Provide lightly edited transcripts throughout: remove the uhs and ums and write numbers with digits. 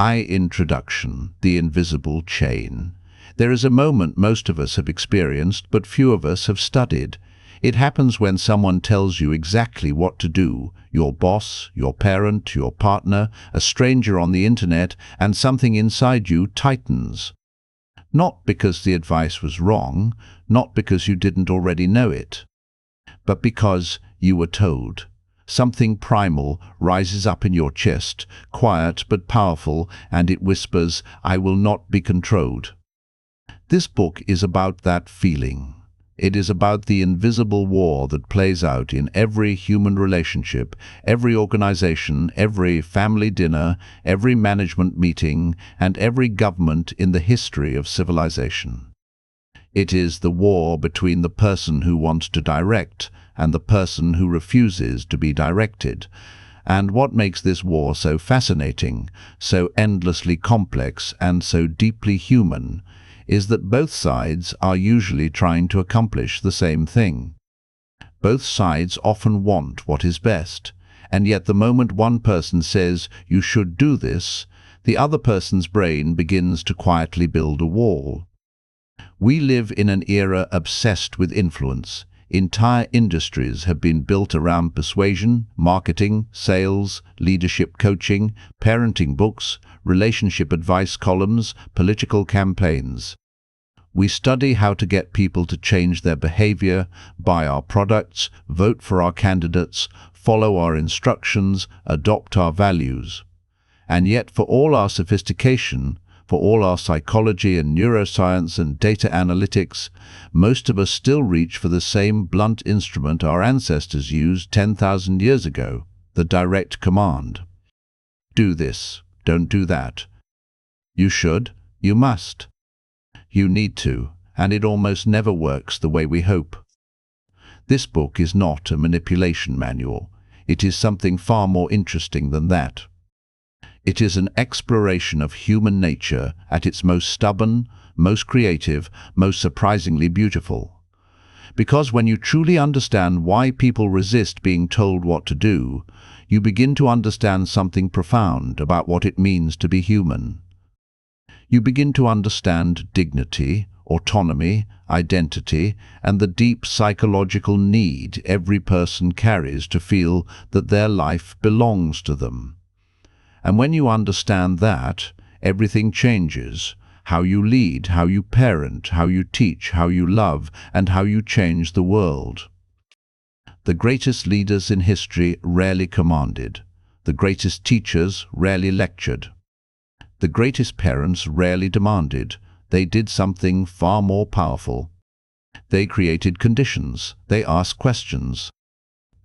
Introduction, the invisible chain. There is a moment most of us have experienced, but few of us have studied. It happens when someone tells you exactly what to do, your boss, your parent, your partner, a stranger on the internet, and something inside you tightens. Not because the advice was wrong, not because you didn't already know it, but because you were told. Something primal rises up in your chest, quiet but powerful, and it whispers, "I will not be controlled." This book is about that feeling. It is about the invisible war that plays out in every human relationship, every organization, every family dinner, every management meeting, and every government in the history of civilization. It is the war between the person who wants to direct and the person who refuses to be directed. And what makes this war so fascinating, so endlessly complex, and so deeply human is that both sides are usually trying to accomplish the same thing. Both sides often want what is best, and yet the moment one person says, "You should do this," the other person's brain begins to quietly build a wall. We live in an era obsessed with influence. Entire industries have been built around persuasion, marketing, sales, leadership coaching, parenting books, relationship advice columns, political campaigns. We study how to get people to change their behavior, buy our products, vote for our candidates, follow our instructions, adopt our values. And yet, for all our sophistication, for all our psychology and neuroscience and data analytics, most of us still reach for the same blunt instrument our ancestors used 10,000 years ago, the direct command. Do this, don't do that. You should, you must. You need to, and it almost never works the way we hope. This book is not a manipulation manual. It is something far more interesting than that. It is an exploration of human nature at its most stubborn, most creative, most surprisingly beautiful. Because when you truly understand why people resist being told what to do, you begin to understand something profound about what it means to be human. You begin to understand dignity, autonomy, identity, and the deep psychological need every person carries to feel that their life belongs to them. And when you understand that, everything changes. How you lead, how you parent, how you teach, how you love, and how you change the world. The greatest leaders in history rarely commanded. The greatest teachers rarely lectured. The greatest parents rarely demanded. They did something far more powerful. They created conditions. They asked questions.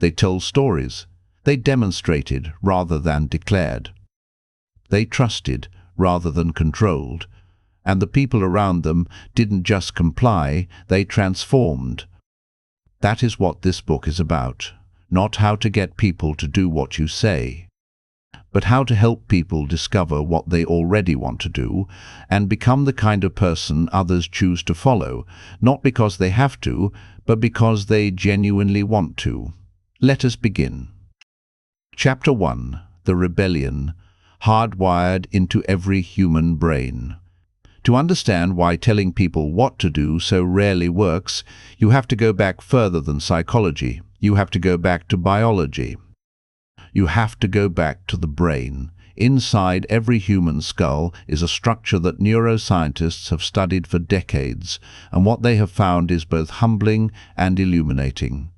They told stories. They demonstrated rather than declared. They trusted rather than controlled, and the people around them didn't just comply, they transformed. That is what this book is about, not how to get people to do what you say, but how to help people discover what they already want to do and become the kind of person others choose to follow, not because they have to, but because they genuinely want to. Let us begin. Chapter 1. The Rebellion. Hardwired into every human brain. To understand why telling people what to do so rarely works, you have to go back further than psychology. You have to go back to biology. You have to go back to the brain. Inside every human skull is a structure that neuroscientists have studied for decades, and what they have found is both humbling and illuminating.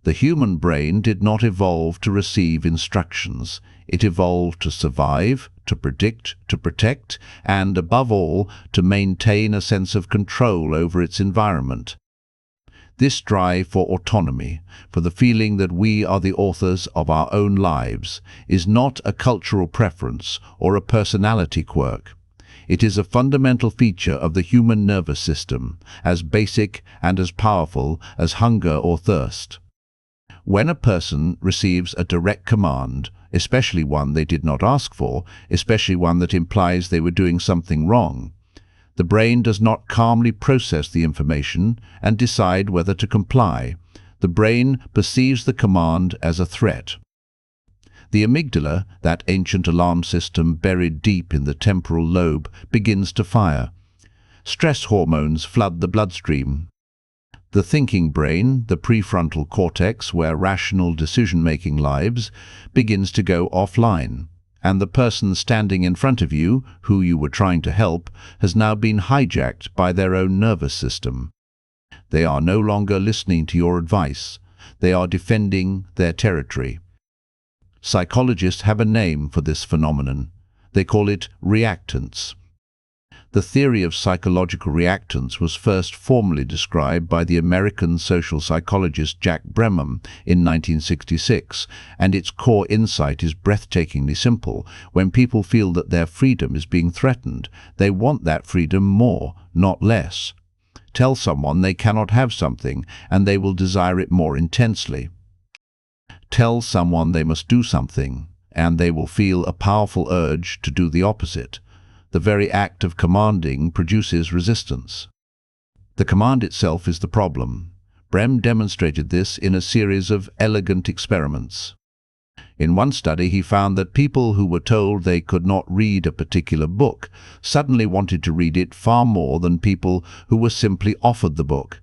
The human brain did not evolve to receive instructions. It evolved to survive, to predict, to protect, and, above all, to maintain a sense of control over its environment. This drive for autonomy, for the feeling that we are the authors of our own lives, is not a cultural preference or a personality quirk. It is a fundamental feature of the human nervous system, as basic and as powerful as hunger or thirst. When a person receives a direct command, especially one they did not ask for, especially one that implies they were doing something wrong, the brain does not calmly process the information and decide whether to comply. The brain perceives the command as a threat. The amygdala, that ancient alarm system buried deep in the temporal lobe, begins to fire. Stress hormones flood the bloodstream. The thinking brain, the prefrontal cortex where rational decision-making lives, begins to go offline. And the person standing in front of you, who you were trying to help, has now been hijacked by their own nervous system. They are no longer listening to your advice. They are defending their territory. Psychologists have a name for this phenomenon. They call it reactance. The theory of psychological reactance was first formally described by the American social psychologist Jack Bremham in 1966, and its core insight is breathtakingly simple. When people feel that their freedom is being threatened, they want that freedom more, not less. Tell someone they cannot have something, and they will desire it more intensely. Tell someone they must do something, and they will feel a powerful urge to do the opposite. The very act of commanding produces resistance. The command itself is the problem. Brehm demonstrated this in a series of elegant experiments. In one study, he found that people who were told they could not read a particular book suddenly wanted to read it far more than people who were simply offered the book.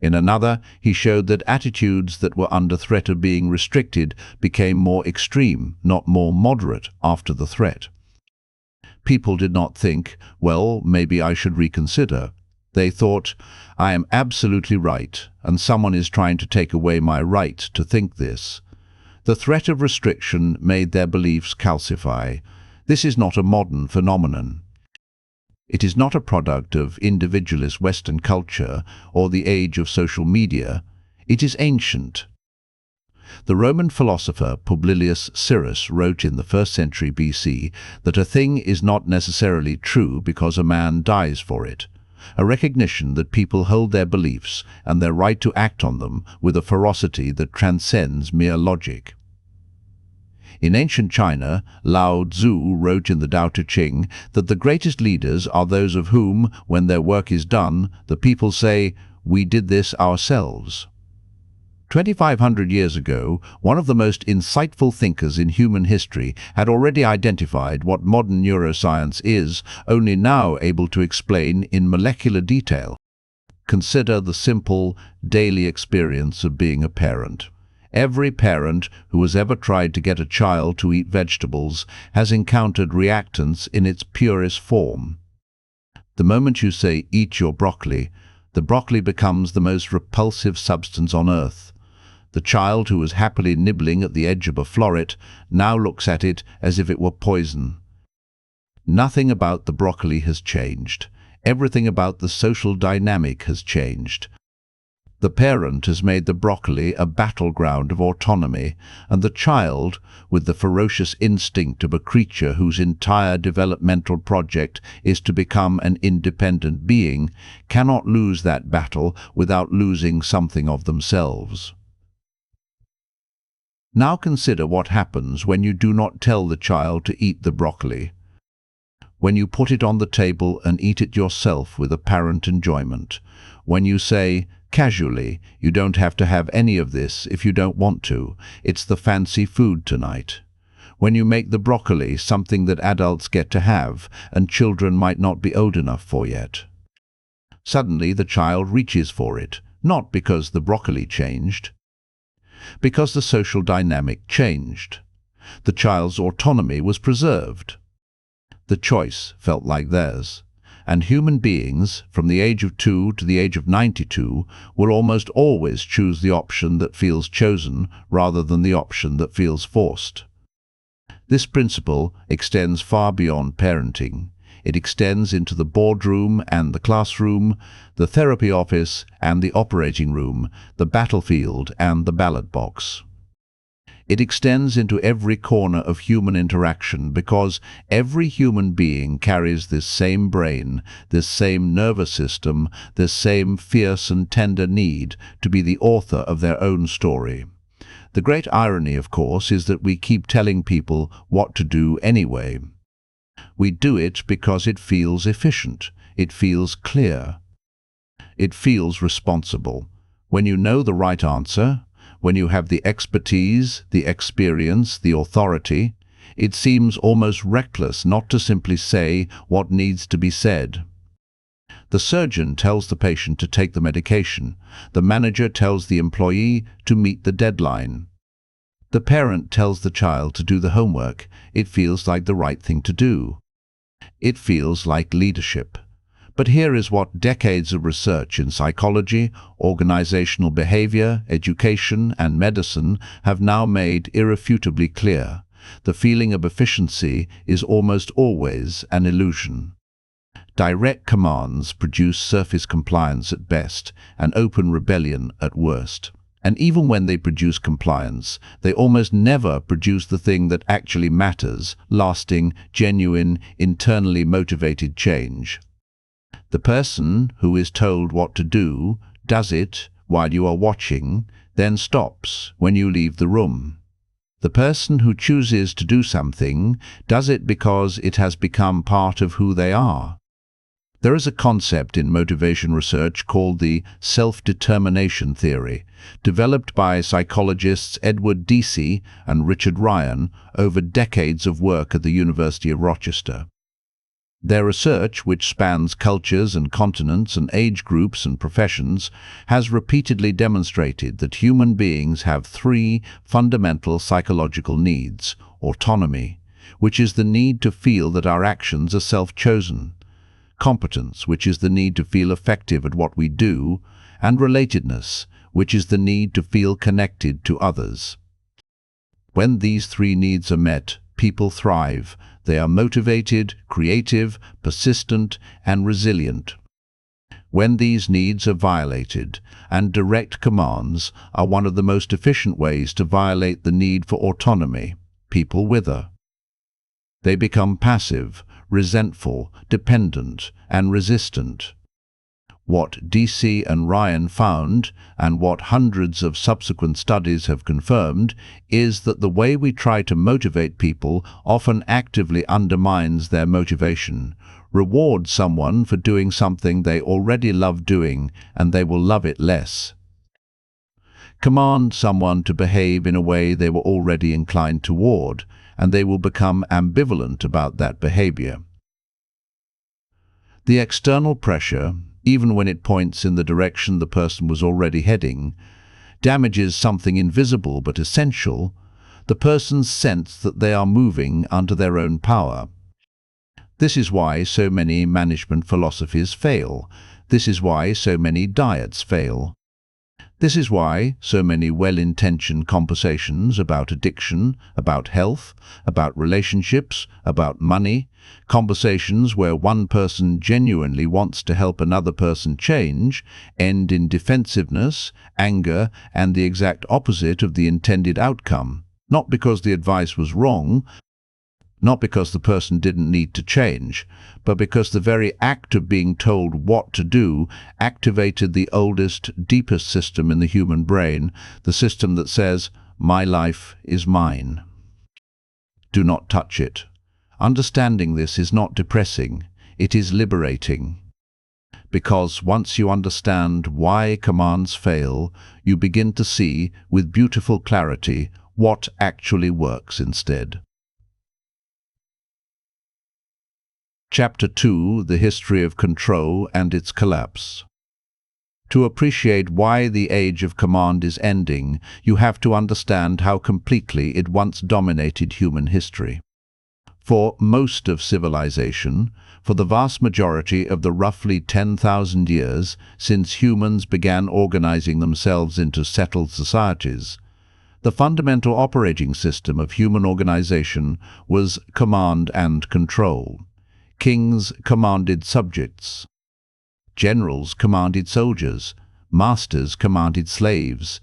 In another, he showed that attitudes that were under threat of being restricted became more extreme, not more moderate, after the threat. People did not think, well, maybe I should reconsider. They thought, I am absolutely right, and someone is trying to take away my right to think this. The threat of restriction made their beliefs calcify. This is not a modern phenomenon. It is not a product of individualist Western culture or the age of social media. It is ancient. The Roman philosopher Publilius Syrus wrote in the 1st century BC that a thing is not necessarily true because a man dies for it, a recognition that people hold their beliefs and their right to act on them with a ferocity that transcends mere logic. In ancient China, Lao Tzu wrote in the Tao Te Ching that the greatest leaders are those of whom, when their work is done, the people say, "We did this ourselves." 2,500 years ago, one of the most insightful thinkers in human history had already identified what modern neuroscience is only now able to explain in molecular detail. Consider the simple, daily experience of being a parent. Every parent who has ever tried to get a child to eat vegetables has encountered reactance in its purest form. The moment you say, "Eat your broccoli," the broccoli becomes the most repulsive substance on earth. The child who was happily nibbling at the edge of a floret now looks at it as if it were poison. Nothing about the broccoli has changed. Everything about the social dynamic has changed. The parent has made the broccoli a battleground of autonomy, and the child, with the ferocious instinct of a creature whose entire developmental project is to become an independent being, cannot lose that battle without losing something of themselves. Now consider what happens when you do not tell the child to eat the broccoli. When you put it on the table and eat it yourself with apparent enjoyment. When you say, casually, "You don't have to have any of this if you don't want to. It's the fancy food tonight." When you make the broccoli something that adults get to have and children might not be old enough for yet. Suddenly the child reaches for it, not because the broccoli changed, because the social dynamic changed. The child's autonomy was preserved. The choice felt like theirs. And human beings, from the age of 2 to the age of 92, will almost always choose the option that feels chosen rather than the option that feels forced. This principle extends far beyond parenting. It extends into the boardroom and the classroom, the therapy office and the operating room, the battlefield and the ballot box. It extends into every corner of human interaction because every human being carries this same brain, this same nervous system, this same fierce and tender need to be the author of their own story. The great irony, of course, is that we keep telling people what to do anyway. We do it because it feels efficient, it feels clear, it feels responsible. When you know the right answer, when you have the expertise, the experience, the authority, it seems almost reckless not to simply say what needs to be said. The surgeon tells the patient to take the medication. The manager tells the employee to meet the deadline. The parent tells the child to do the homework. It feels like the right thing to do. It feels like leadership. But here is what decades of research in psychology, organizational behavior, education, and medicine have now made irrefutably clear. The feeling of efficiency is almost always an illusion. Direct commands produce surface compliance at best and open rebellion at worst. And even when they produce compliance, they almost never produce the thing that actually matters: lasting, genuine, internally motivated change. The person who is told what to do does it while you are watching, then stops when you leave the room. The person who chooses to do something does it because it has become part of who they are. There is a concept in motivation research called the self-determination theory, developed by psychologists Edward Deci and Richard Ryan over decades of work at the University of Rochester. Their research, which spans cultures and continents and age groups and professions, has repeatedly demonstrated that human beings have three fundamental psychological needs: autonomy, which is the need to feel that our actions are self-chosen; competence, which is the need to feel effective at what we do; and relatedness, which is the need to feel connected to others. When these three needs are met, people thrive. They are motivated, creative, persistent, and resilient. When these needs are violated, and direct commands are one of the most efficient ways to violate the need for autonomy, people wither. They become passive, resentful, dependent, and resistant. What Deci and Ryan found, and what hundreds of subsequent studies have confirmed, is that the way we try to motivate people often actively undermines their motivation. Reward someone for doing something they already love doing, and they will love it less. Command someone to behave in a way they were already inclined toward, and they will become ambivalent about that behavior. The external pressure, even when it points in the direction the person was already heading, damages something invisible but essential: the person's sense that they are moving under their own power. This is why so many management philosophies fail. This is why so many diets fail. This is why so many well-intentioned conversations about addiction, about health, about relationships, about money, conversations where one person genuinely wants to help another person change, end in defensiveness, anger, and the exact opposite of the intended outcome. Not because the advice was wrong, not because the person didn't need to change, but because the very act of being told what to do activated the oldest, deepest system in the human brain, the system that says, "My life is mine. Do not touch it." Understanding this is not depressing, it is liberating. Because once you understand why commands fail, you begin to see, with beautiful clarity, what actually works instead. Chapter 2: The History of Control and its Collapse. To appreciate why the age of command is ending, you have to understand how completely it once dominated human history. For most of civilization, for the vast majority of the roughly 10,000 years since humans began organizing themselves into settled societies, the fundamental operating system of human organization was command and control. Kings commanded subjects. Generals commanded soldiers. Masters commanded slaves.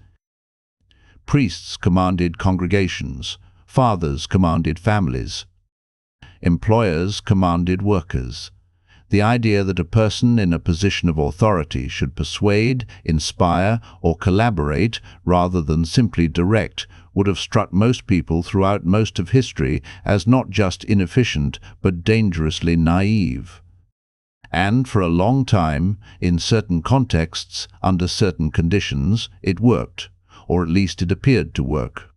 Priests commanded congregations. Fathers commanded families. Employers commanded workers. The idea that a person in a position of authority should persuade, inspire, or collaborate rather than simply direct would have struck most people throughout most of history as not just inefficient but dangerously naive. And for a long time, in certain contexts, under certain conditions, it worked. or at least it appeared to work.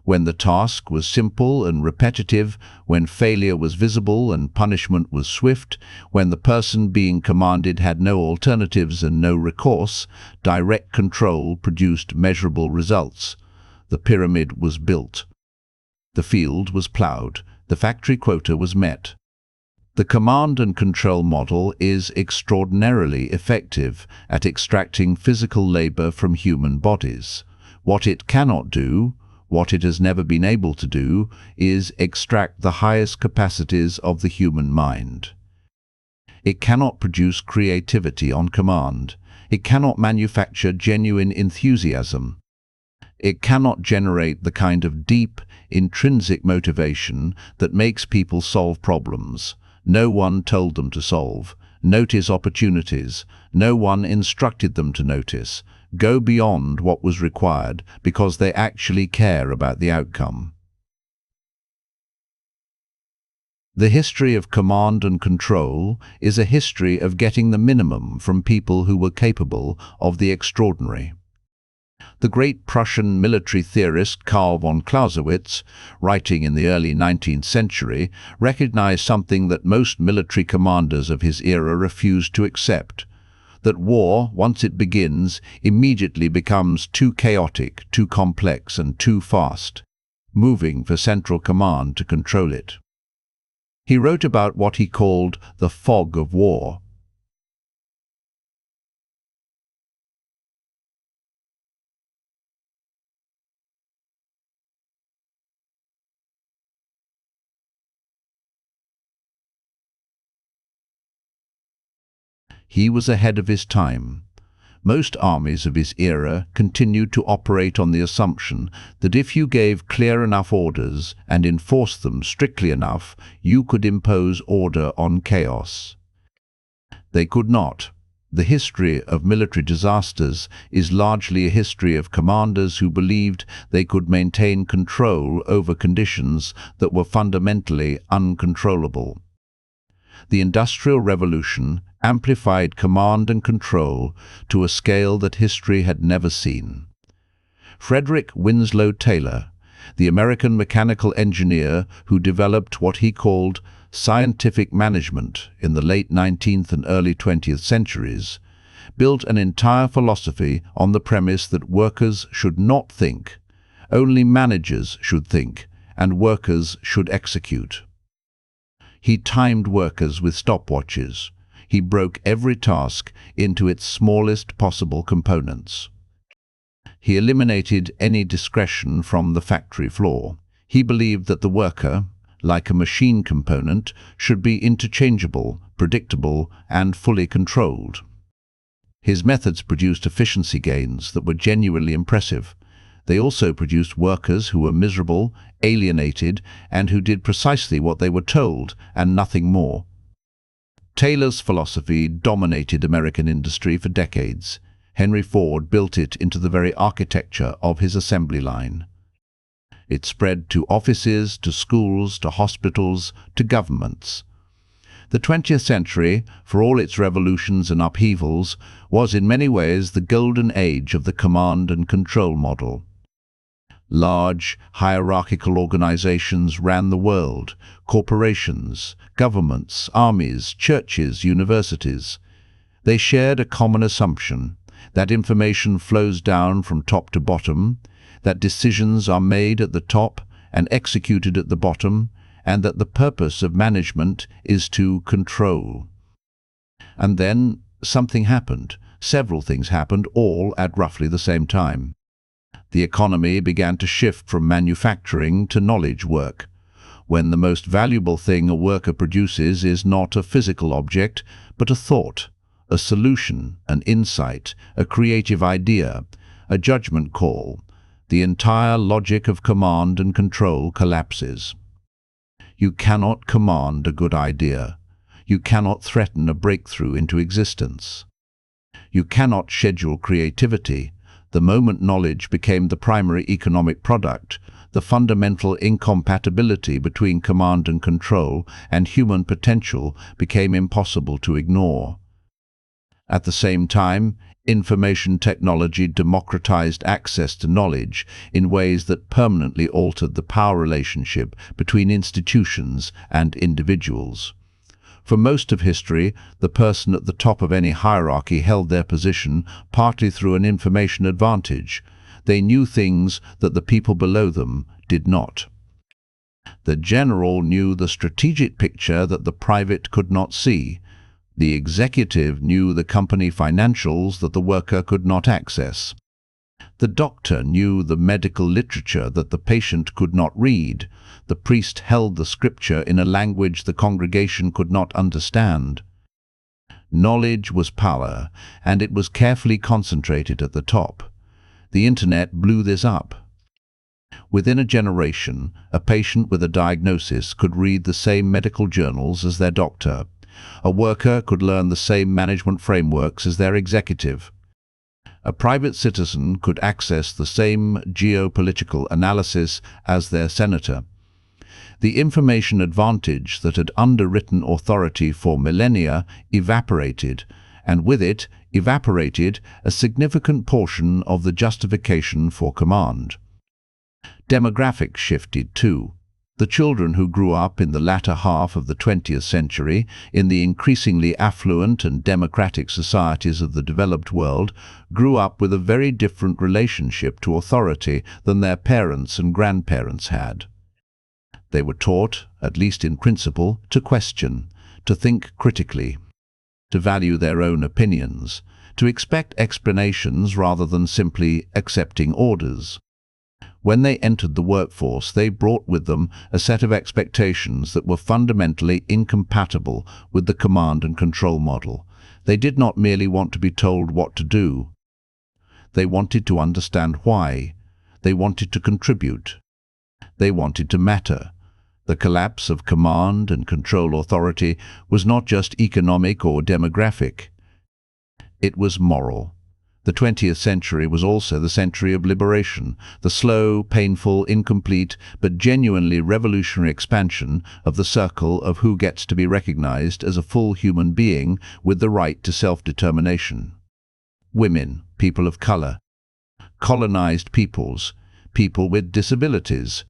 When the task was simple and repetitive, when failure was visible and punishment was swift, when the person being commanded had no alternatives and no recourse, direct control produced measurable results. The pyramid was built. The field was ploughed. The factory quota was met. The command and control model is extraordinarily effective at extracting physical labor from human bodies. What it cannot do, what it has never been able to do, is extract the highest capacities of the human mind. It cannot produce creativity on command. It cannot manufacture genuine enthusiasm. It cannot generate the kind of deep, intrinsic motivation that makes people solve problems no one told them to solve, notice opportunities no one instructed them to notice, go beyond what was required because they actually care about the outcome. The history of command and control is a history of getting the minimum from people who were capable of the extraordinary. The great Prussian military theorist Karl von Clausewitz, writing in the early 19th century, recognized something that most military commanders of his era refused to accept: that war, once it begins, immediately becomes too chaotic, too complex, and too fast, moving for central command to control it. He wrote about what he called the fog of war. He was ahead of his time. Most armies of his era continued to operate on the assumption that if you gave clear enough orders and enforced them strictly enough, you could impose order on chaos. They could not. The history of military disasters is largely a history of commanders who believed they could maintain control over conditions that were fundamentally uncontrollable. The Industrial Revolution amplified command and control to a scale that history had never seen. Frederick Winslow Taylor, the American mechanical engineer who developed what he called scientific management in the late 19th and early 20th centuries, built an entire philosophy on the premise that workers should not think, only managers should think, and workers should execute. He timed workers with stopwatches. He broke every task into its smallest possible components. He eliminated any discretion from the factory floor. He believed that the worker, like a machine component, should be interchangeable, predictable, and fully controlled. His methods produced efficiency gains that were genuinely impressive. They also produced workers who were miserable, alienated, and who did precisely what they were told and nothing more. Taylor's philosophy dominated American industry for decades. Henry Ford built it into the very architecture of his assembly line. It spread to offices, to schools, to hospitals, to governments. The 20th century, for all its revolutions and upheavals, was in many ways the golden age of the command and control model. Large, hierarchical organizations ran the world: corporations, governments, armies, churches, universities. They shared a common assumption that information flows down from top to bottom, that decisions are made at the top and executed at the bottom, and that the purpose of management is to control. And then something happened. Several things happened, all at roughly the same time. The economy began to shift from manufacturing to knowledge work, when the most valuable thing a worker produces is not a physical object, but a thought, a solution, an insight, a creative idea, a judgment call. The entire logic of command and control collapses. You cannot command a good idea. You cannot threaten a breakthrough into existence. You cannot schedule creativity. The moment knowledge became the primary economic product, the fundamental incompatibility between command and control and human potential became impossible to ignore. At the same time, Information technology democratized access to knowledge in ways that permanently altered the power relationship between institutions and individuals. For most of history, the person at the top of any hierarchy held their position partly through an information advantage. They knew things that the people below them did not. The general knew the strategic picture that the private could not see. The executive knew the company financials that the worker could not access. The doctor knew the medical literature that the patient could not read. The priest held the scripture in a language the congregation could not understand. Knowledge was power, and it was carefully concentrated at the top. The internet blew this up. Within a generation, a patient with a diagnosis could read the same medical journals as their doctor. A worker could learn the same management frameworks as their executive. A private citizen could access the same geopolitical analysis as their senator. The information advantage that had underwritten authority for millennia evaporated, and with it evaporated a significant portion of the justification for command. Demographics shifted too. The children who grew up in the latter half of the 20th century in the increasingly affluent and democratic societies of the developed world grew up with a very different relationship to authority than their parents and grandparents had. They were taught, at least in principle, to question, to think critically, to value their own opinions, to expect explanations rather than simply accepting orders. When they entered the workforce, they brought with them a set of expectations that were fundamentally incompatible with the command and control model. They did not merely want to be told what to do. They wanted to understand why. They wanted to contribute. They wanted to matter. The collapse of command and control authority was not just economic or demographic. It was moral. The 20th century was also the century of liberation, the slow, painful, incomplete, but genuinely revolutionary expansion of the circle of who gets to be recognized as a full human being with the right to self-determination. Women, people of color, colonized peoples, people with disabilities,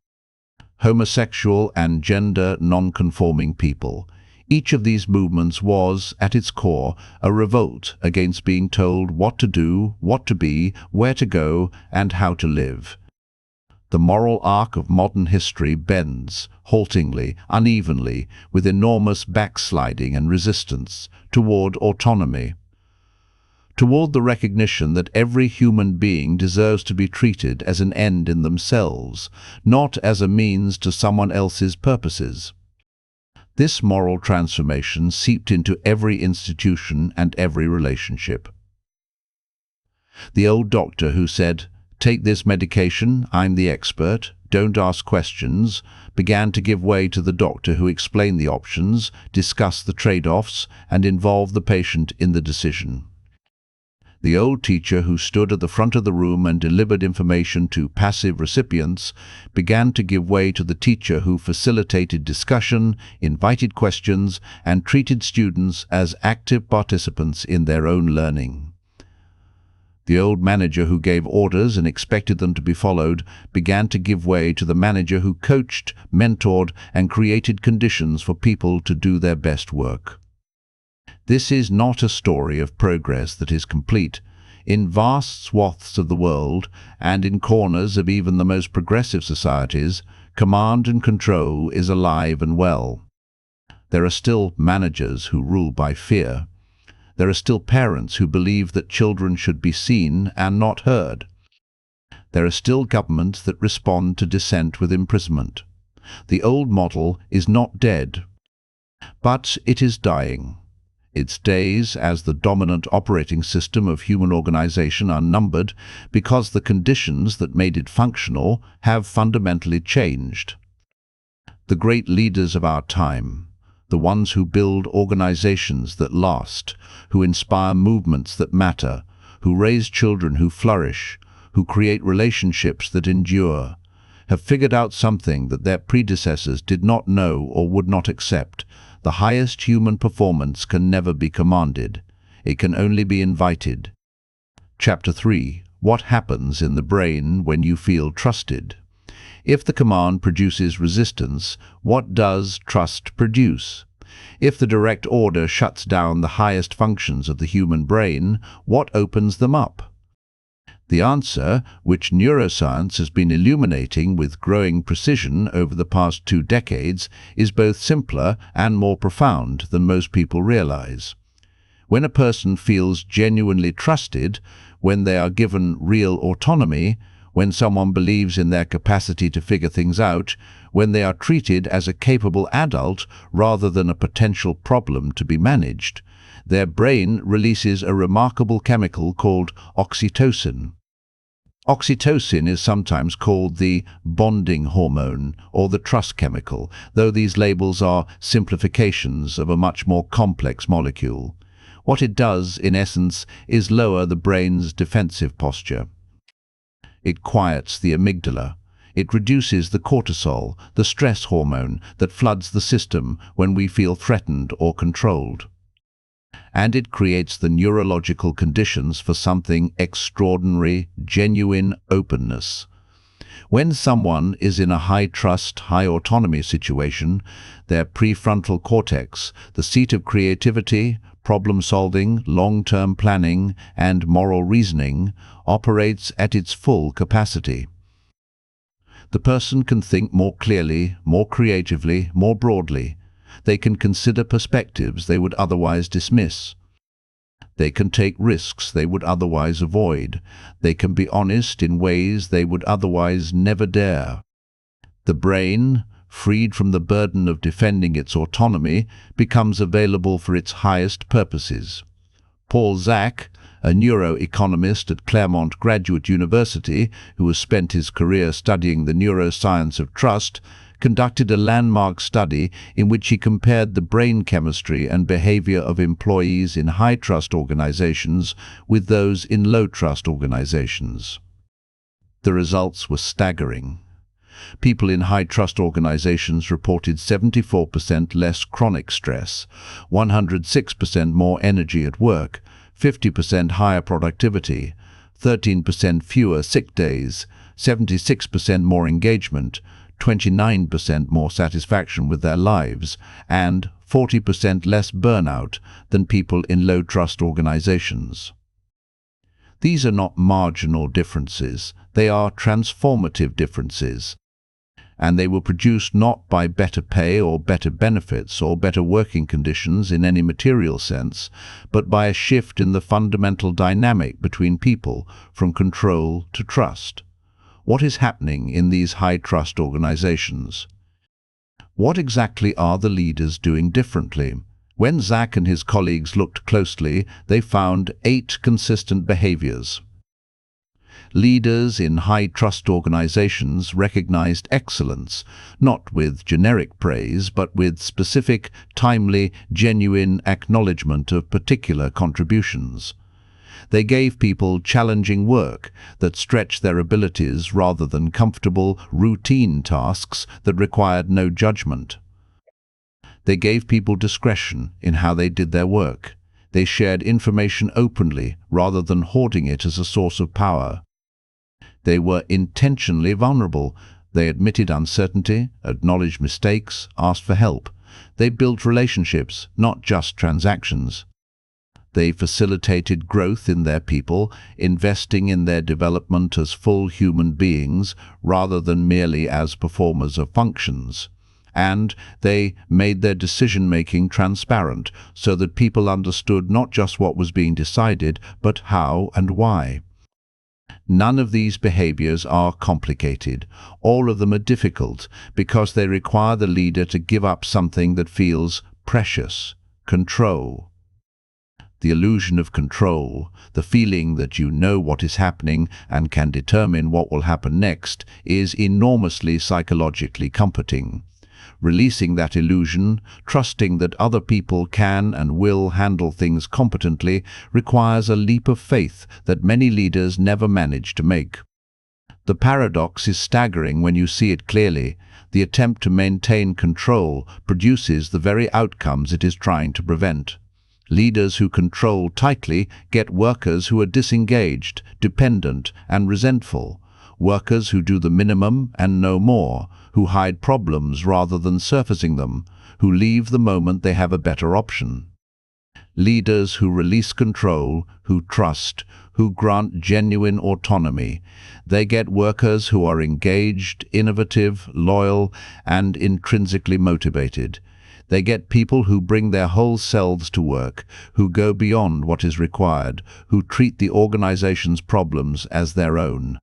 homosexual and gender non-conforming people. Each of these movements was, at its core, a revolt against being told what to do, what to be, where to go, and how to live. The moral arc of modern history bends, haltingly, unevenly, with enormous backsliding and resistance, toward autonomy, toward the recognition that every human being deserves to be treated as an end in themselves, not as a means to someone else's purposes. This moral transformation seeped into every institution and every relationship. The old doctor who said, "Take this medication, I'm the expert, don't ask questions," began to give way to the doctor who explained the options, discussed the trade-offs, and involved the patient in the decision. The old teacher who stood at the front of the room and delivered information to passive recipients began to give way to the teacher who facilitated discussion, invited questions, and treated students as active participants in their own learning. The old manager who gave orders and expected them to be followed began to give way to the manager who coached, mentored, and created conditions for people to do their best work. This is not a story of progress that is complete. In vast swaths of the world, and in corners of even the most progressive societies, command and control is alive and well. There are still managers who rule by fear. There are still parents who believe that children should be seen and not heard. There are still governments that respond to dissent with imprisonment. The old model is not dead, but it is dying. Its days as the dominant operating system of human organization are numbered because the conditions that made it functional have fundamentally changed. The great leaders of our time, the ones who build organizations that last, who inspire movements that matter, who raise children who flourish, who create relationships that endure, have figured out something that their predecessors did not know or would not accept. The highest human performance can never be commanded. It can only be invited. Chapter 3. What happens in the brain when you feel trusted? If the command produces resistance, what does trust produce? If the direct order shuts down the highest functions of the human brain, what opens them up? The answer, which neuroscience has been illuminating with growing precision over the past 2 decades, is both simpler and more profound than most people realize. When a person feels genuinely trusted, when they are given real autonomy, when someone believes in their capacity to figure things out, when they are treated as a capable adult rather than a potential problem to be managed, their brain releases a remarkable chemical called oxytocin. Oxytocin is sometimes called the bonding hormone or the trust chemical, though these labels are simplifications of a much more complex molecule. What it does, in essence, is lower the brain's defensive posture. It quiets the amygdala. It reduces the cortisol, the stress hormone that floods the system when we feel threatened or controlled. And it creates the neurological conditions for something extraordinary, genuine openness. When someone is in a high-trust, high-autonomy situation, their prefrontal cortex, the seat of creativity, problem-solving, long-term planning, and moral reasoning, operates at its full capacity. The person can think more clearly, more creatively, more broadly. They can consider perspectives they would otherwise dismiss. They can take risks they would otherwise avoid. They can be honest in ways they would otherwise never dare. The brain, freed from the burden of defending its autonomy, becomes available for its highest purposes. Paul Zak, a neuroeconomist at Claremont Graduate University, who has spent his career studying the neuroscience of trust, conducted a landmark study in which he compared the brain chemistry and behavior of employees in high-trust organizations with those in low-trust organizations. The results were staggering. People in high-trust organizations reported 74% less chronic stress, 106% more energy at work, 50% higher productivity, 13% fewer sick days, 76% more engagement, 29% more satisfaction with their lives, and 40% less burnout than people in low-trust organizations. These are not marginal differences, they are transformative differences, and they were produced not by better pay or better benefits or better working conditions in any material sense, but by a shift in the fundamental dynamic between people from control to trust. What is happening in these high-trust organizations? What exactly are the leaders doing differently? When Zak and his colleagues looked closely, they found 8 consistent behaviors. Leaders in high-trust organizations recognized excellence, not with generic praise, but with specific, timely, genuine acknowledgement of particular contributions. They gave people challenging work that stretched their abilities rather than comfortable, routine tasks that required no judgment. They gave people discretion in how they did their work. They shared information openly rather than hoarding it as a source of power. They were intentionally vulnerable. They admitted uncertainty, acknowledged mistakes, asked for help. They built relationships, not just transactions. They facilitated growth in their people, investing in their development as full human beings rather than merely as performers of functions. And they made their decision-making transparent so that people understood not just what was being decided, but how and why. None of these behaviors are complicated. All of them are difficult because they require the leader to give up something that feels precious: control. The illusion of control, the feeling that you know what is happening and can determine what will happen next, is enormously psychologically comforting. Releasing that illusion, trusting that other people can and will handle things competently, requires a leap of faith that many leaders never manage to make. The paradox is staggering when you see it clearly. The attempt to maintain control produces the very outcomes it is trying to prevent. Leaders who control tightly get workers who are disengaged, dependent, and resentful. Workers who do the minimum and no more, who hide problems rather than surfacing them, who leave the moment they have a better option. Leaders who release control, who trust, who grant genuine autonomy. They get workers who are engaged, innovative, loyal, and intrinsically motivated. They get people who bring their whole selves to work, who go beyond what is required, who treat the organization's problems as their own.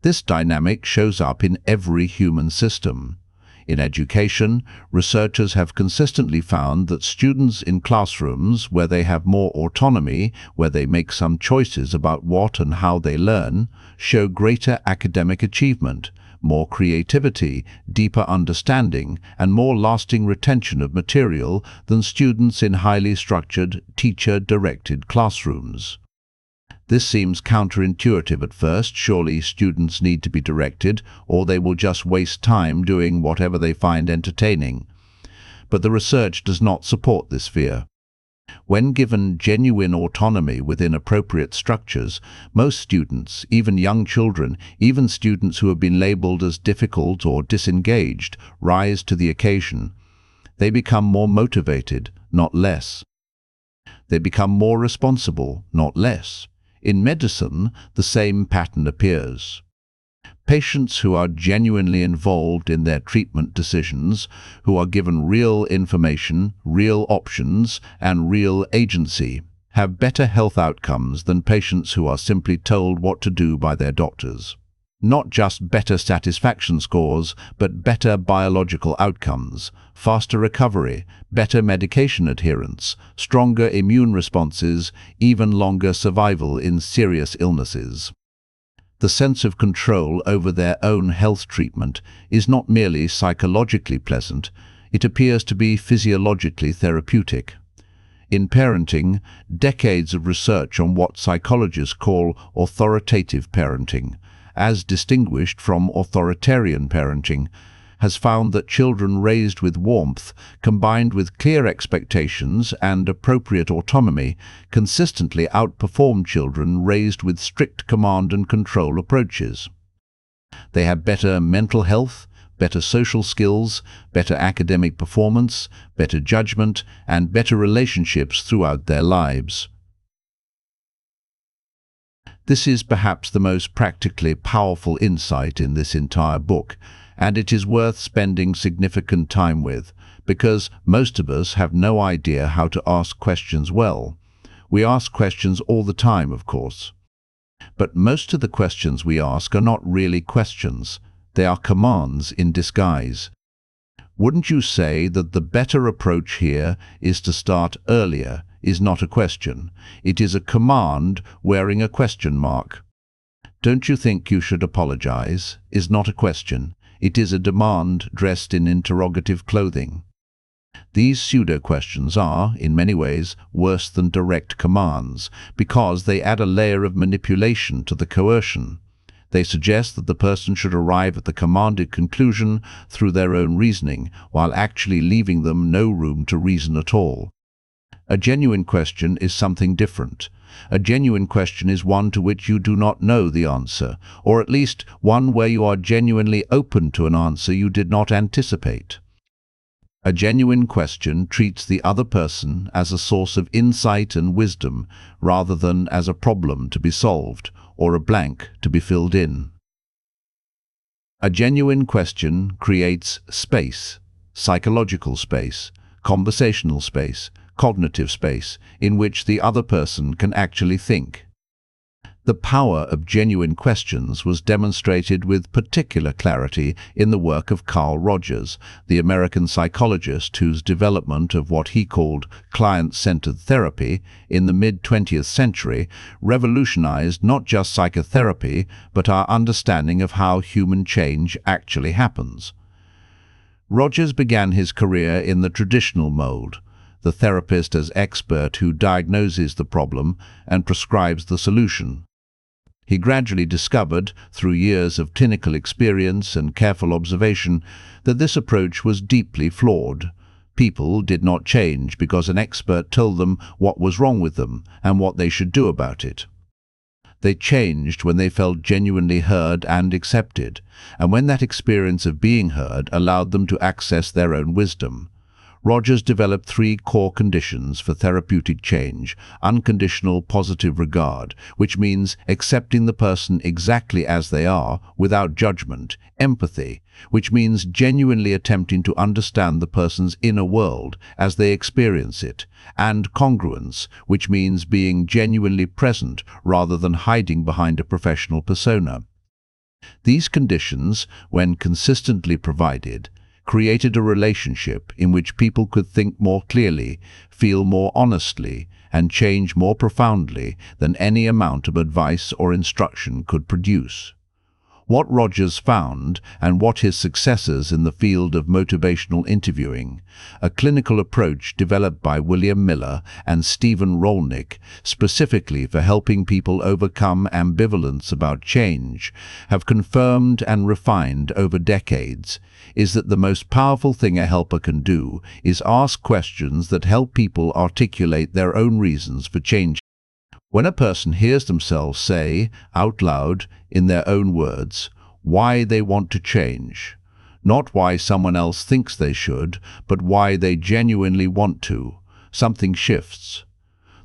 This dynamic shows up in every human system. In education, researchers have consistently found that students in classrooms where they have more autonomy, where they make some choices about what and how they learn, show greater academic achievement, more creativity, deeper understanding, and more lasting retention of material than students in highly structured, teacher-directed classrooms. This seems counterintuitive at first. Surely students need to be directed, or they will just waste time doing whatever they find entertaining. But the research does not support this fear. When given genuine autonomy within appropriate structures, most students, even young children, even students who have been labeled as difficult or disengaged, rise to the occasion. They become more motivated, not less. They become more responsible, not less. In medicine, the same pattern appears. Patients who are genuinely involved in their treatment decisions, who are given real information, real options, and real agency, have better health outcomes than patients who are simply told what to do by their doctors. Not just better satisfaction scores, but better biological outcomes, faster recovery, better medication adherence, stronger immune responses, even longer survival in serious illnesses. The sense of control over their own health treatment is not merely psychologically pleasant, it appears to be physiologically therapeutic. In parenting, decades of research on what psychologists call authoritative parenting, as distinguished from authoritarian parenting, has found that children raised with warmth, combined with clear expectations and appropriate autonomy, consistently outperform children raised with strict command and control approaches. They have better mental health, better social skills, better academic performance, better judgment, and better relationships throughout their lives. This is perhaps the most practically powerful insight in this entire book, and it is worth spending significant time with, because most of us have no idea how to ask questions well. We ask questions all the time, of course. But most of the questions we ask are not really questions. They are commands in disguise. Wouldn't you say that the better approach here is to start earlier, is not a question. It is a command wearing a question mark. Don't you think you should apologize? Is not a question. It is a demand dressed in interrogative clothing. These pseudo-questions are, in many ways, worse than direct commands, because they add a layer of manipulation to the coercion. They suggest that the person should arrive at the commanded conclusion through their own reasoning, while actually leaving them no room to reason at all. A genuine question is something different. A genuine question is one to which you do not know the answer, or at least one where you are genuinely open to an answer you did not anticipate. A genuine question treats the other person as a source of insight and wisdom, rather than as a problem to be solved, or a blank to be filled in. A genuine question creates space, psychological space, conversational space, cognitive space, in which the other person can actually think. The power of genuine questions was demonstrated with particular clarity in the work of Carl Rogers, the American psychologist whose development of what he called client-centered therapy in the mid-20th century revolutionized not just psychotherapy, but our understanding of how human change actually happens. Rogers began his career in the traditional mold, the therapist as expert who diagnoses the problem and prescribes the solution. He gradually discovered, through years of clinical experience and careful observation, that this approach was deeply flawed. People did not change because an expert told them what was wrong with them and what they should do about it. They changed when they felt genuinely heard and accepted, and when that experience of being heard allowed them to access their own wisdom. Rogers developed 3 core conditions for therapeutic change: unconditional positive regard, which means accepting the person exactly as they are without judgment; empathy, which means genuinely attempting to understand the person's inner world as they experience it; and congruence, which means being genuinely present rather than hiding behind a professional persona. These conditions, when consistently provided, created a relationship in which people could think more clearly, feel more honestly, and change more profoundly than any amount of advice or instruction could produce. What Rogers found, and what his successors in the field of motivational interviewing, a clinical approach developed by William Miller and Stephen Rolnick specifically for helping people overcome ambivalence about change, have confirmed and refined over decades, is that the most powerful thing a helper can do is ask questions that help people articulate their own reasons for change. When a person hears themselves say, out loud, in their own words, why they want to change, not why someone else thinks they should, but why they genuinely want to, something shifts.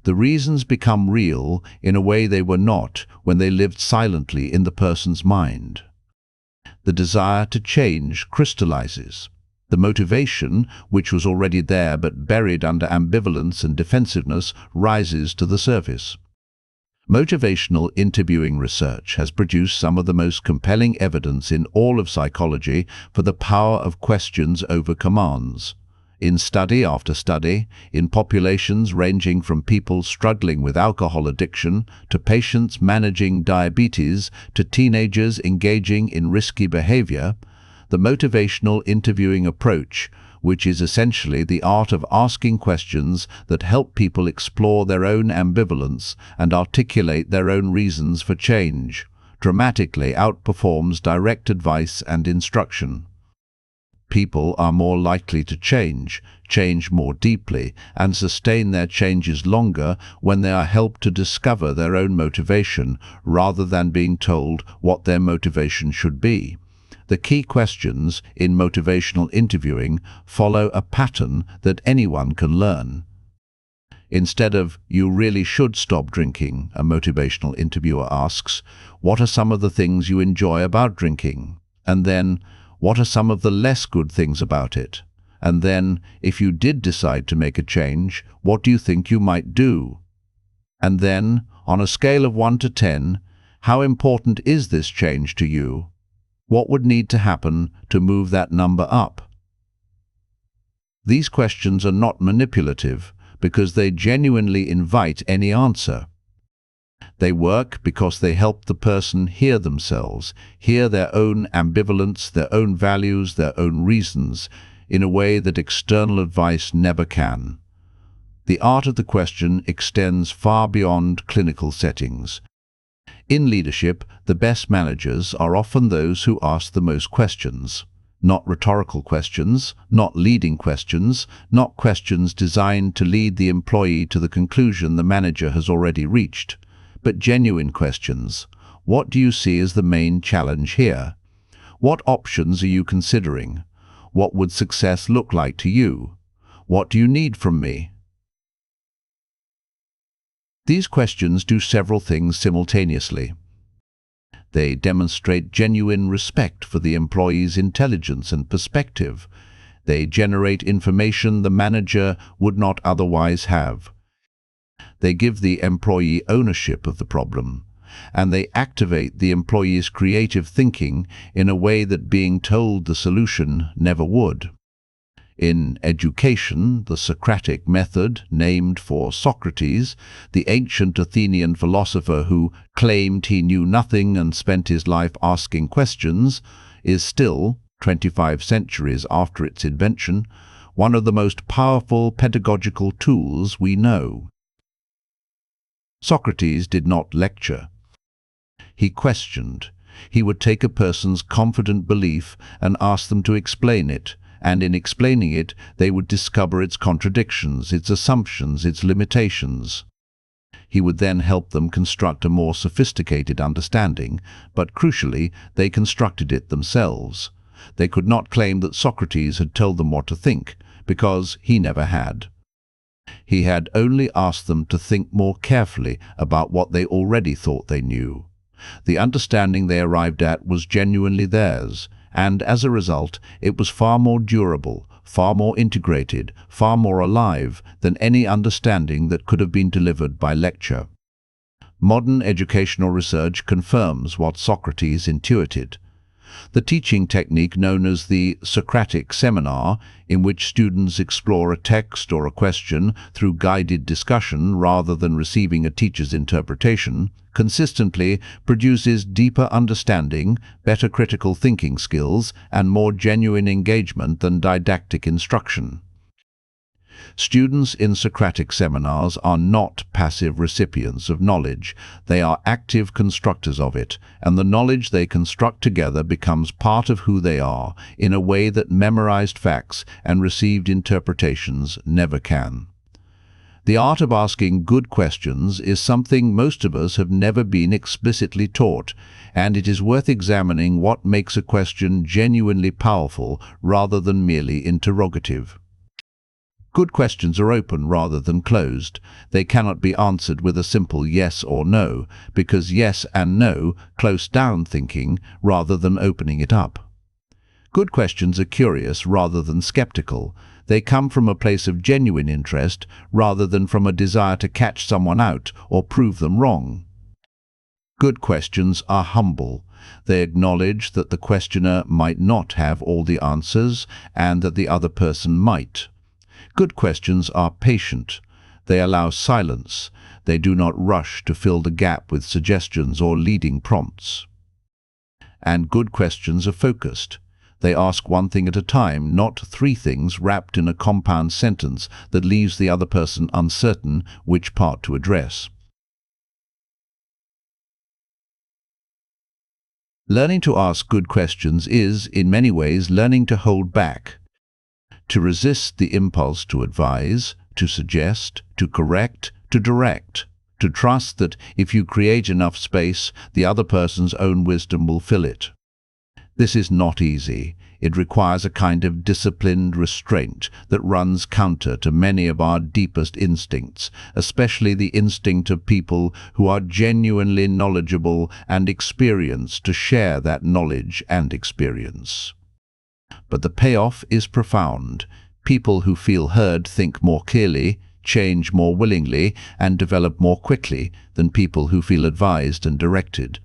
The reasons become real in a way they were not when they lived silently in the person's mind. The desire to change crystallizes. The motivation, which was already there but buried under ambivalence and defensiveness, rises to the surface. Motivational interviewing research has produced some of the most compelling evidence in all of psychology for the power of questions over commands. In study after study, in populations ranging from people struggling with alcohol addiction, to patients managing diabetes, to teenagers engaging in risky behavior, the motivational interviewing approach, which is essentially the art of asking questions that help people explore their own ambivalence and articulate their own reasons for change, dramatically outperforms direct advice and instruction. People are more likely to change more deeply, and sustain their changes longer when they are helped to discover their own motivation rather than being told what their motivation should be. The key questions in motivational interviewing follow a pattern that anyone can learn. Instead of, "You really should stop drinking," a motivational interviewer asks, "What are some of the things you enjoy about drinking?" And then, "What are some of the less good things about it?" And then, "If you did decide to make a change, what do you think you might do?" And then, on a scale of 1 to 10, how important is this change to you? What would need to happen to move that number up? These questions are not manipulative because they genuinely invite any answer. They work because they help the person hear themselves, hear their own ambivalence, their own values, their own reasons, in a way that external advice never can. The art of the question extends far beyond clinical settings. In leadership, the best managers are often those who ask the most questions. Not rhetorical questions, not leading questions, not questions designed to lead the employee to the conclusion the manager has already reached, but genuine questions. What do you see as the main challenge here? What options are you considering? What would success look like to you? What do you need from me? These questions do several things simultaneously. They demonstrate genuine respect for the employee's intelligence and perspective. They generate information the manager would not otherwise have. They give the employee ownership of the problem, and they activate the employee's creative thinking in a way that being told the solution never would. In education, the Socratic method, named for Socrates, the ancient Athenian philosopher who claimed he knew nothing and spent his life asking questions, is still, 25 centuries after its invention, one of the most powerful pedagogical tools we know. Socrates did not lecture. He questioned. He would take a person's confident belief and ask them to explain it, and in explaining it, they would discover its contradictions, its assumptions, its limitations. He would then help them construct a more sophisticated understanding, but crucially, they constructed it themselves. They could not claim that Socrates had told them what to think, because he never had. He had only asked them to think more carefully about what they already thought they knew. The understanding they arrived at was genuinely theirs, and as a result, it was far more durable, far more integrated, far more alive than any understanding that could have been delivered by lecture. Modern educational research confirms what Socrates intuited. The teaching technique known as the Socratic seminar, in which students explore a text or a question through guided discussion rather than receiving a teacher's interpretation, consistently produces deeper understanding, better critical thinking skills, and more genuine engagement than didactic instruction. Students in Socratic seminars are not passive recipients of knowledge. They are active constructors of it, and the knowledge they construct together becomes part of who they are in a way that memorized facts and received interpretations never can. The art of asking good questions is something most of us have never been explicitly taught, and it is worth examining what makes a question genuinely powerful rather than merely interrogative. Good questions are open rather than closed. They cannot be answered with a simple yes or no, because yes and no close down thinking rather than opening it up. Good questions are curious rather than skeptical. They come from a place of genuine interest rather than from a desire to catch someone out or prove them wrong. Good questions are humble. They acknowledge that the questioner might not have all the answers and that the other person might. Good questions are patient. They allow silence. They do not rush to fill the gap with suggestions or leading prompts. And good questions are focused. They ask one thing at a time, not three things wrapped in a compound sentence that leaves the other person uncertain which part to address. Learning to ask good questions is, in many ways, learning to hold back. To resist the impulse to advise, to suggest, to correct, to direct, to trust that if you create enough space, the other person's own wisdom will fill it. This is not easy. It requires a kind of disciplined restraint that runs counter to many of our deepest instincts, especially the instinct of people who are genuinely knowledgeable and experienced to share that knowledge and experience. But the payoff is profound. People who feel heard think more clearly, change more willingly, and develop more quickly than people who feel advised and directed.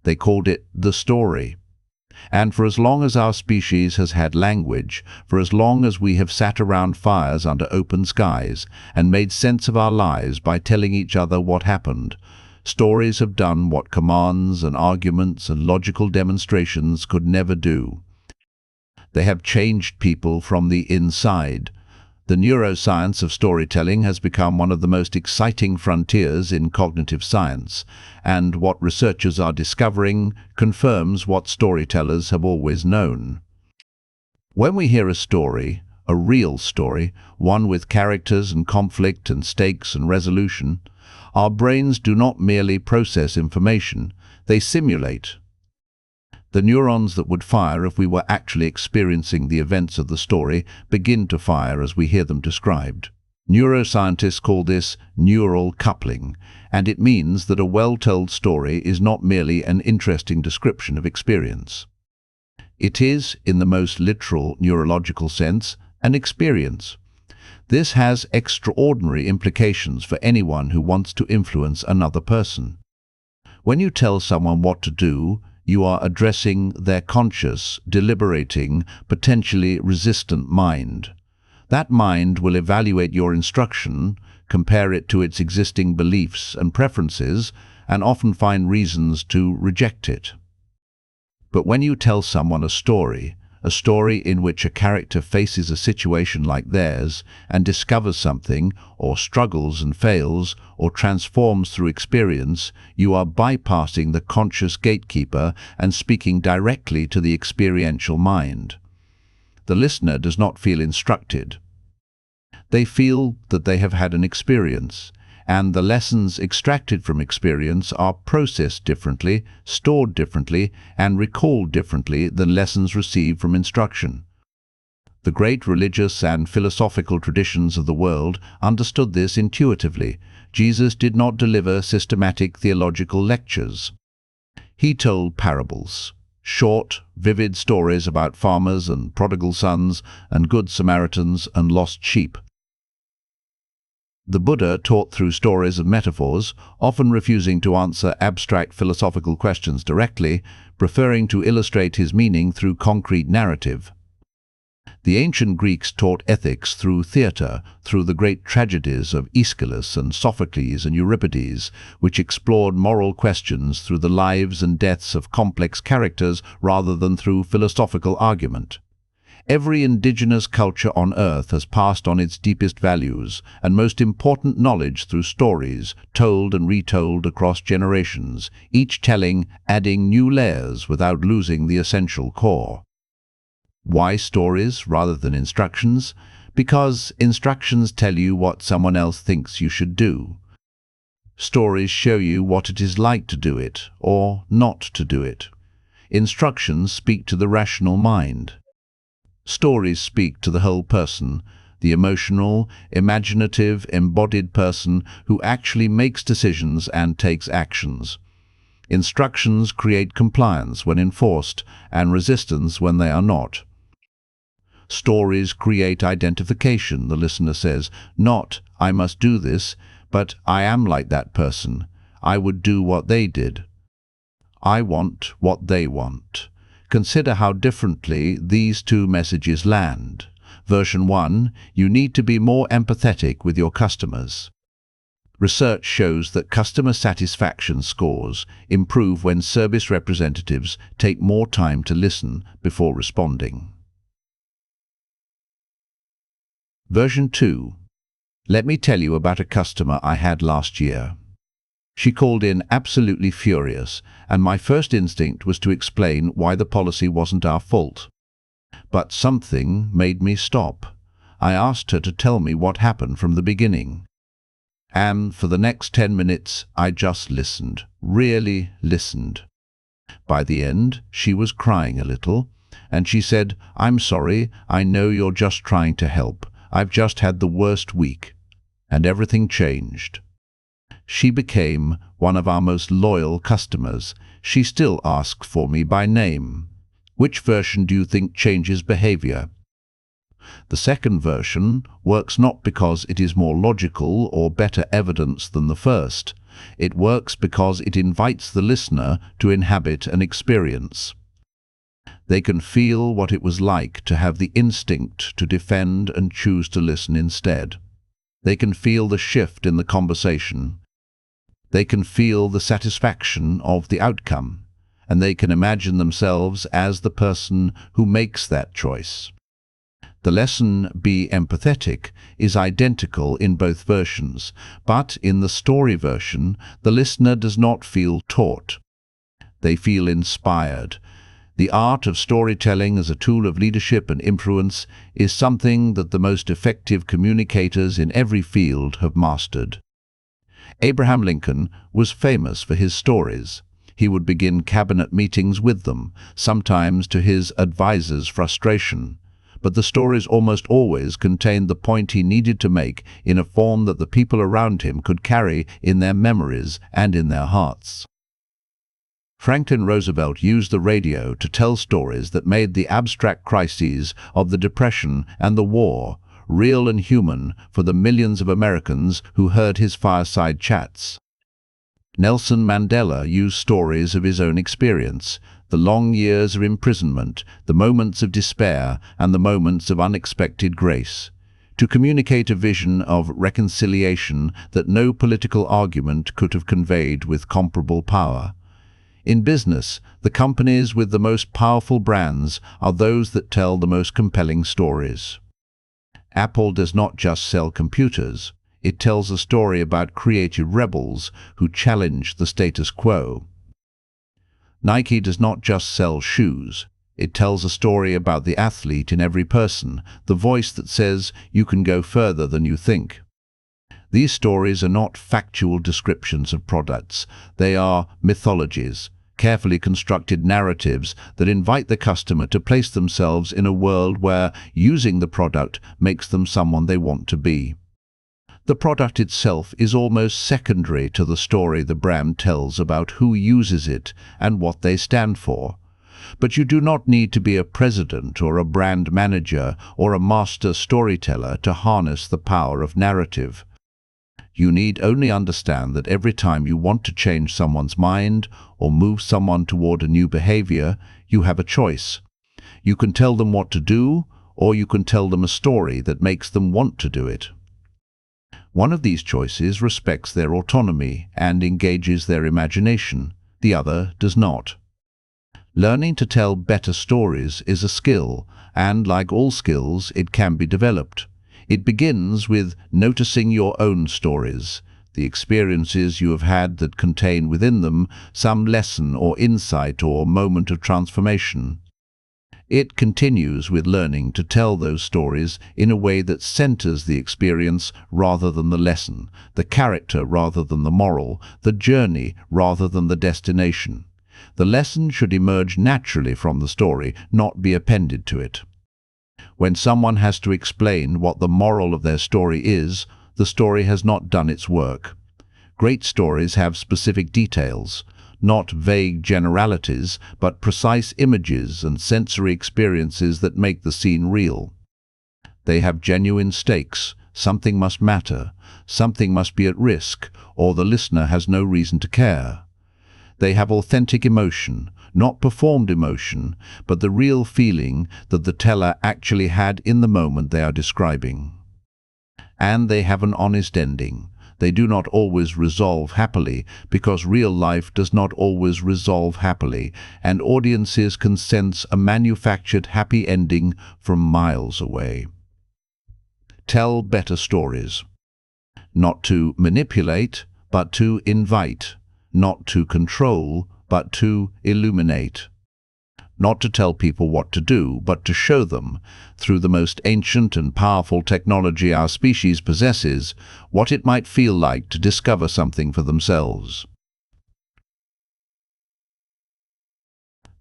They called it the story. And for as long as our species has had language, for as long as we have sat around fires under open skies and made sense of our lives by telling each other what happened, stories have done what commands and arguments and logical demonstrations could never do. They have changed people from the inside. The neuroscience of storytelling has become one of the most exciting frontiers in cognitive science, and what researchers are discovering confirms what storytellers have always known. When we hear a story, a real story, one with characters and conflict and stakes and resolution, our brains do not merely process information, they simulate. The neurons that would fire if we were actually experiencing the events of the story begin to fire as we hear them described. Neuroscientists call this neural coupling, and it means that a well-told story is not merely an interesting description of experience. It is, in the most literal neurological sense, an experience. This has extraordinary implications for anyone who wants to influence another person. When you tell someone what to do, You are addressing their conscious, deliberating, potentially resistant mind. That mind will evaluate your instruction, compare it to its existing beliefs and preferences, and often find reasons to reject it. But when you tell someone a story in which a character faces a situation like theirs and discovers something, or struggles and fails, or transforms through experience, you are bypassing the conscious gatekeeper and speaking directly to the experiential mind. The listener does not feel instructed. They feel that they have had an experience, and the lessons extracted from experience are processed differently, stored differently, and recalled differently than lessons received from instruction. The great religious and philosophical traditions of the world understood this intuitively. Jesus did not deliver systematic theological lectures. He told parables, short, vivid stories about farmers and prodigal sons and good Samaritans and lost sheep. The Buddha taught through stories and metaphors, often refusing to answer abstract philosophical questions directly, preferring to illustrate his meaning through concrete narrative. The ancient Greeks taught ethics through theatre, through the great tragedies of Aeschylus and Sophocles and Euripides, which explored moral questions through the lives and deaths of complex characters rather than through philosophical argument. Every indigenous culture on Earth has passed on its deepest values and most important knowledge through stories, told and retold across generations, each telling, adding new layers without losing the essential core. Why stories rather than instructions? Because instructions tell you what someone else thinks you should do. Stories show you what it is like to do it, or not to do it. Instructions speak to the rational mind. Stories speak to the whole person, the emotional, imaginative, embodied person who actually makes decisions and takes actions. Instructions create compliance when enforced and resistance when they are not. Stories create identification, the listener says, not, I must do this, but I am like that person. I would do what they did. I want what they want. Consider how differently these two messages land. Version 1, you need to be more empathetic with your customers. Research shows that customer satisfaction scores improve when service representatives take more time to listen before responding. Version 2, let me tell you about a customer I had last year. She called in absolutely furious, and my first instinct was to explain why the policy wasn't our fault. But something made me stop. I asked her to tell me what happened from the beginning. And for the next 10 minutes, I just listened, really listened. By the end, she was crying a little, and she said, I'm sorry, I know you're just trying to help. I've just had the worst week. And everything changed. She became one of our most loyal customers. She still asks for me by name. Which version do you think changes behavior? The second version works not because it is more logical or better evidence than the first. It works because it invites the listener to inhabit an experience. They can feel what it was like to have the instinct to defend and choose to listen instead. They can feel the shift in the conversation. They can feel the satisfaction of the outcome, and they can imagine themselves as the person who makes that choice. The lesson, be empathetic, is identical in both versions, but in the story version, the listener does not feel taught. They feel inspired. The art of storytelling as a tool of leadership and influence is something that the most effective communicators in every field have mastered. Abraham Lincoln was famous for his stories. He would begin cabinet meetings with them, sometimes to his advisors' frustration. But the stories almost always contained the point he needed to make in a form that the people around him could carry in their memories and in their hearts. Franklin Roosevelt used the radio to tell stories that made the abstract crises of the Depression and the war real and human for the millions of Americans who heard his fireside chats. Nelson Mandela used stories of his own experience, The long years of imprisonment, the moments of despair, and the moments of unexpected grace. To communicate a vision of reconciliation that no political argument could have conveyed with comparable power. In business, the companies with the most powerful brands are those that tell the most compelling stories. Apple does not just sell computers. It tells a story about creative rebels who challenge the status quo. Nike does not just sell shoes. It tells a story about the athlete in every person, the voice that says you can go further than you think. These stories are not factual descriptions of products. They are mythologies, carefully constructed narratives that invite the customer to place themselves in a world where using the product makes them someone they want to be. The product itself is almost secondary to the story the brand tells about who uses it and what they stand for. But you do not need to be a president or a brand manager or a master storyteller to harness the power of narrative. You need only understand that every time you want to change someone's mind or move someone toward a new behavior, you have a choice. You can tell them what to do, or you can tell them a story that makes them want to do it. One of these choices respects their autonomy and engages their imagination. The other does not. Learning to tell better stories is a skill, and like all skills, it can be developed. It begins with noticing your own stories, the experiences you have had that contain within them some lesson or insight or moment of transformation. It continues with learning to tell those stories in a way that centers the experience rather than the lesson, the character rather than the moral, the journey rather than the destination. The lesson should emerge naturally from the story, not be appended to it. When someone has to explain what the moral of their story is, the story has not done its work. Great stories have specific details, not vague generalities, but precise images and sensory experiences that make the scene real. They have genuine stakes. Something must matter, something must be at risk, or the listener has no reason to care. They have authentic emotion, not performed emotion, but the real feeling that the teller actually had in the moment they are describing. And they have an honest ending. They do not always resolve happily, because real life does not always resolve happily, and audiences can sense a manufactured happy ending from miles away. Tell better stories. Not to manipulate, but to invite. Not to control, but to illuminate. Not to tell people what to do, but to show them, through the most ancient and powerful technology our species possesses, what it might feel like to discover something for themselves.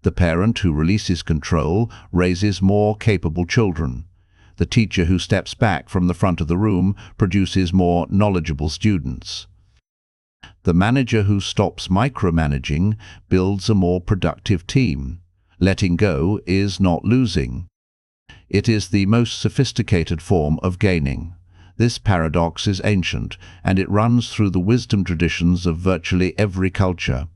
The parent who releases control raises more capable children. The teacher who steps back from the front of the room produces more knowledgeable students. The manager who stops micromanaging builds a more productive team. Letting go is not losing. It is the most sophisticated form of gaining. This paradox is ancient, and it runs through the wisdom traditions of virtually every culture.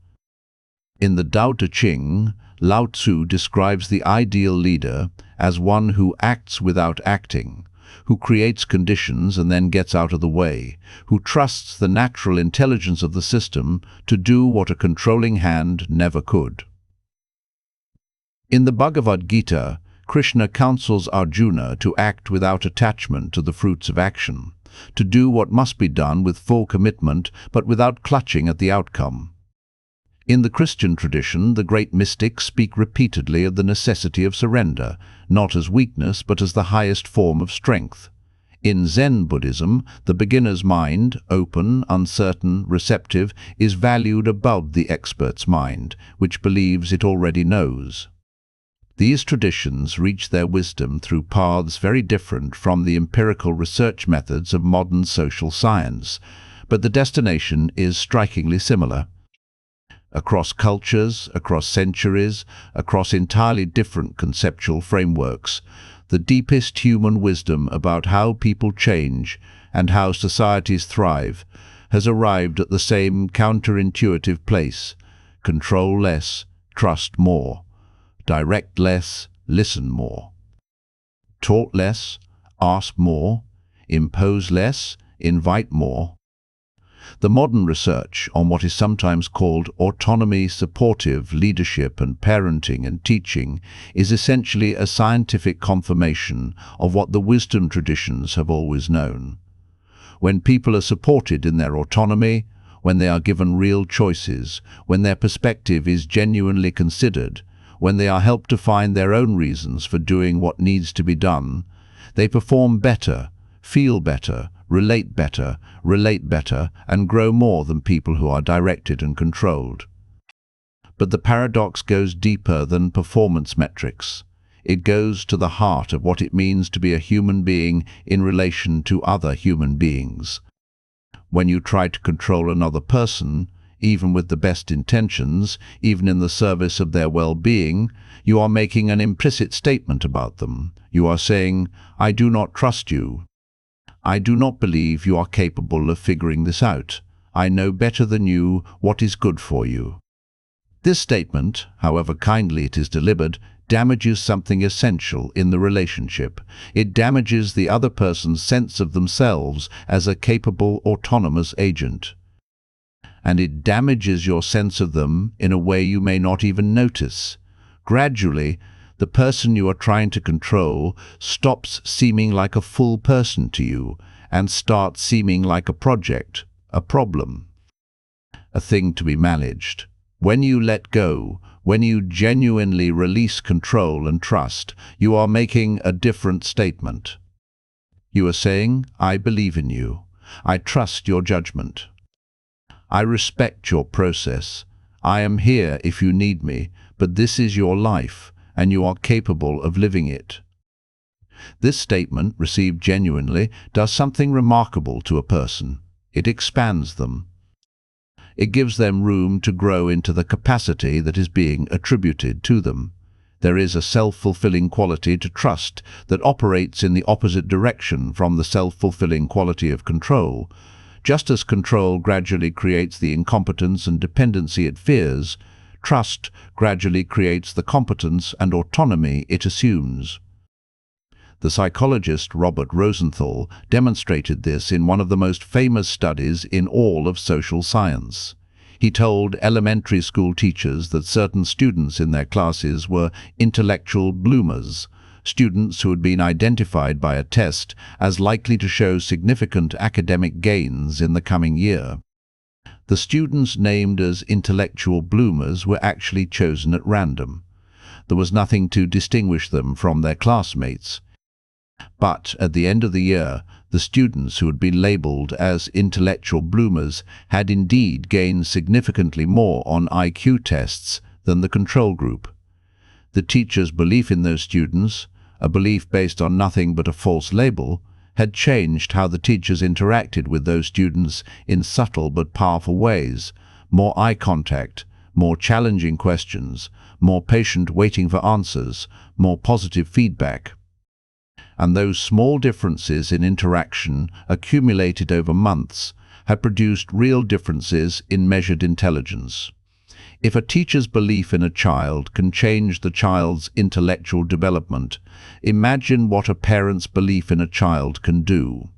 In the Tao Te Ching, Lao Tzu describes the ideal leader as one who acts without acting, who creates conditions and then gets out of the way, who trusts the natural intelligence of the system to do what a controlling hand never could. In the Bhagavad Gita, Krishna counsels Arjuna to act without attachment to the fruits of action, to do what must be done with full commitment but without clutching at the outcome. In the Christian tradition, the great mystics speak repeatedly of the necessity of surrender, not as weakness but as the highest form of strength. In Zen Buddhism, the beginner's mind, open, uncertain, receptive, is valued above the expert's mind, which believes it already knows. These traditions reach their wisdom through paths very different from the empirical research methods of modern social science, but the destination is strikingly similar. Across cultures, across centuries, across entirely different conceptual frameworks, the deepest human wisdom about how people change and how societies thrive has arrived at the same counterintuitive place: control less, trust more. direct less, listen more. Taught less, ask more. Impose less, invite more. The modern research on what is sometimes called autonomy, supportive leadership and parenting and teaching is essentially a scientific confirmation of what the wisdom traditions have always known. When people are supported in their autonomy, when they are given real choices, when their perspective is genuinely considered, when they are helped to find their own reasons for doing what needs to be done, they perform better, feel better, relate better, and grow more than people who are directed and controlled. But the paradox goes deeper than performance metrics. It goes to the heart of what it means to be a human being in relation to other human beings. When you try to control another person, even with the best intentions, even in the service of their well-being, you are making an implicit statement about them. You are saying, "I do not trust you. I do not believe you are capable of figuring this out. I know better than you what is good for you." This statement, however kindly it is delivered, damages something essential in the relationship. It damages the other person's sense of themselves as a capable, autonomous agent. And it damages your sense of them in a way you may not even notice. Gradually, the person you are trying to control stops seeming like a full person to you and starts seeming like a project, a problem, a thing to be managed. When you let go, when you genuinely release control and trust, you are making a different statement. You are saying, "I believe in you. I trust your judgment. I respect your process. I am here if you need me, but this is your life, and you are capable of living it." This statement, received genuinely, does something remarkable to a person. It expands them. It gives them room to grow into the capacity that is being attributed to them. There is a self-fulfilling quality to trust that operates in the opposite direction from the self-fulfilling quality of control. Just as control gradually creates the incompetence and dependency it fears, trust gradually creates the competence and autonomy it assumes. The psychologist Robert Rosenthal demonstrated this in one of the most famous studies in all of social science. He told elementary school teachers that certain students in their classes were intellectual bloomers, students who had been identified by a test as likely to show significant academic gains in the coming year. The students named as intellectual bloomers were actually chosen at random. There was nothing to distinguish them from their classmates. But at the end of the year, the students who had been labeled as intellectual bloomers had indeed gained significantly more on IQ tests than the control group. The teacher's belief in those students, a belief based on nothing but a false label, had changed how the teachers interacted with those students in subtle but powerful ways. More eye contact, more challenging questions, more patient waiting for answers, more positive feedback. And those small differences in interaction, accumulated over months, had produced real differences in measured intelligence. If a teacher's belief in a child can change the child's intellectual development, imagine what a parent's belief in a child can do.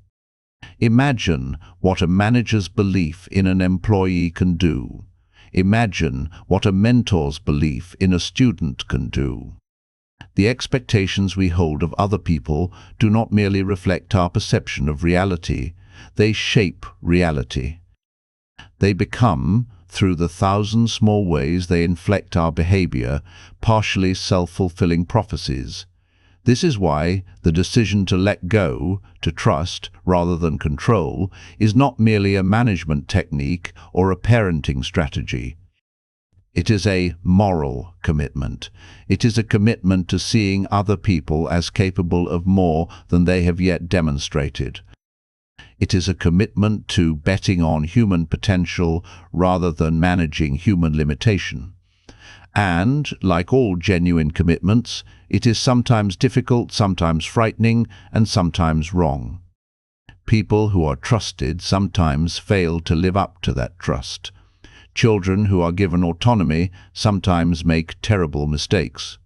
Imagine what a manager's belief in an employee can do. Imagine what a mentor's belief in a student can do. The expectations we hold of other people do not merely reflect our perception of reality, they shape reality. They become, through the thousand small ways they inflect our behavior, partially self-fulfilling prophecies. This is why the decision to let go, to trust rather than control, is not merely a management technique or a parenting strategy. It is a moral commitment. It is a commitment to seeing other people as capable of more than they have yet demonstrated. It is a commitment to betting on human potential rather than managing human limitation. And, like all genuine commitments, it is sometimes difficult, sometimes frightening, and sometimes wrong. People who are trusted sometimes fail to live up to that trust. Children who are given autonomy sometimes make terrible mistakes.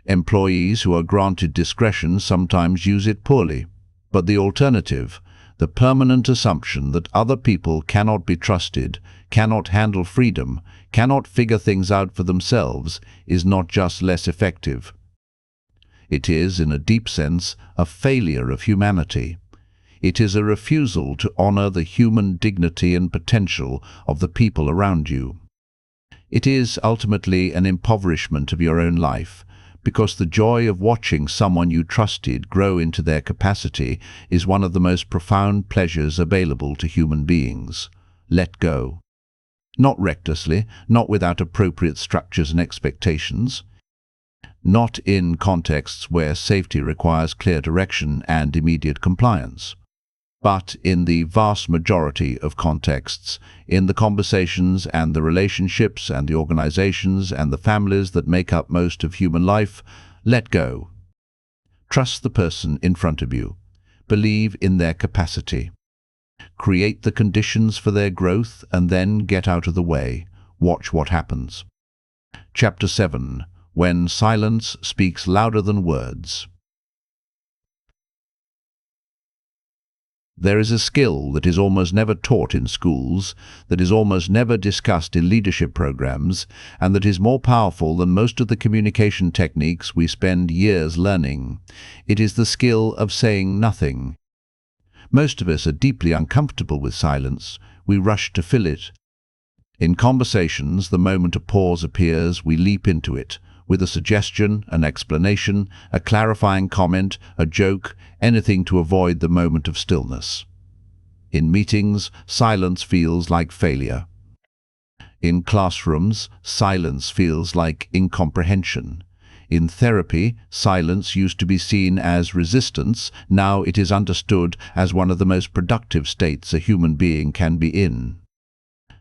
Employees who are granted discretion sometimes use it poorly. But the alternative, the permanent assumption that other people cannot be trusted, cannot handle freedom, cannot figure things out for themselves, is not just less effective. It is, in a deep sense, a failure of humanity. It is a refusal to honor the human dignity and potential of the people around you. It is ultimately an impoverishment of your own life, because the joy of watching someone you trusted grow into their capacity is one of the most profound pleasures available to human beings. Let go. Not recklessly, not without appropriate structures and expectations, not in contexts where safety requires clear direction and immediate compliance, but in the vast majority of contexts, in the conversations and the relationships and the organizations and the families that make up most of human life. Let go. Trust the person in front of you. Believe in their capacity. Create the conditions for their growth and then get out of the way. Watch what happens. Chapter 7. When silence speaks louder than words. There is a skill that is almost never taught in schools, that is almost never discussed in leadership programs, and that is more powerful than most of the communication techniques we spend years learning. It is the skill of saying nothing. Most of us are deeply uncomfortable with silence. We rush to fill it. In conversations, the moment a pause appears, we leap into it, with a suggestion, an explanation, a clarifying comment, a joke, anything to avoid the moment of stillness. In meetings, silence feels like failure. In classrooms, silence feels like incomprehension. In therapy, silence used to be seen as resistance. Now it is understood as one of the most productive states a human being can be in.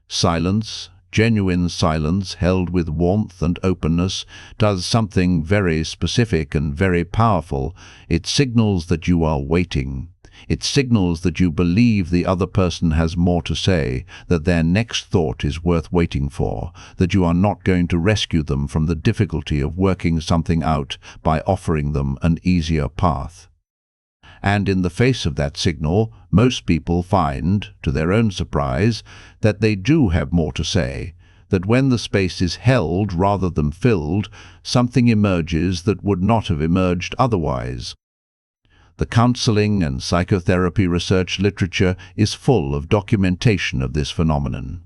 Silence, genuine silence held with warmth and openness, does something very specific and very powerful. It signals that you are waiting. It signals that you believe the other person has more to say, that their next thought is worth waiting for, that you are not going to rescue them from the difficulty of working something out by offering them an easier path. And in the face of that signal, most people find, to their own surprise, that they do have more to say, that when the space is held rather than filled, something emerges that would not have emerged otherwise. The counseling and psychotherapy research literature is full of documentation of this phenomenon.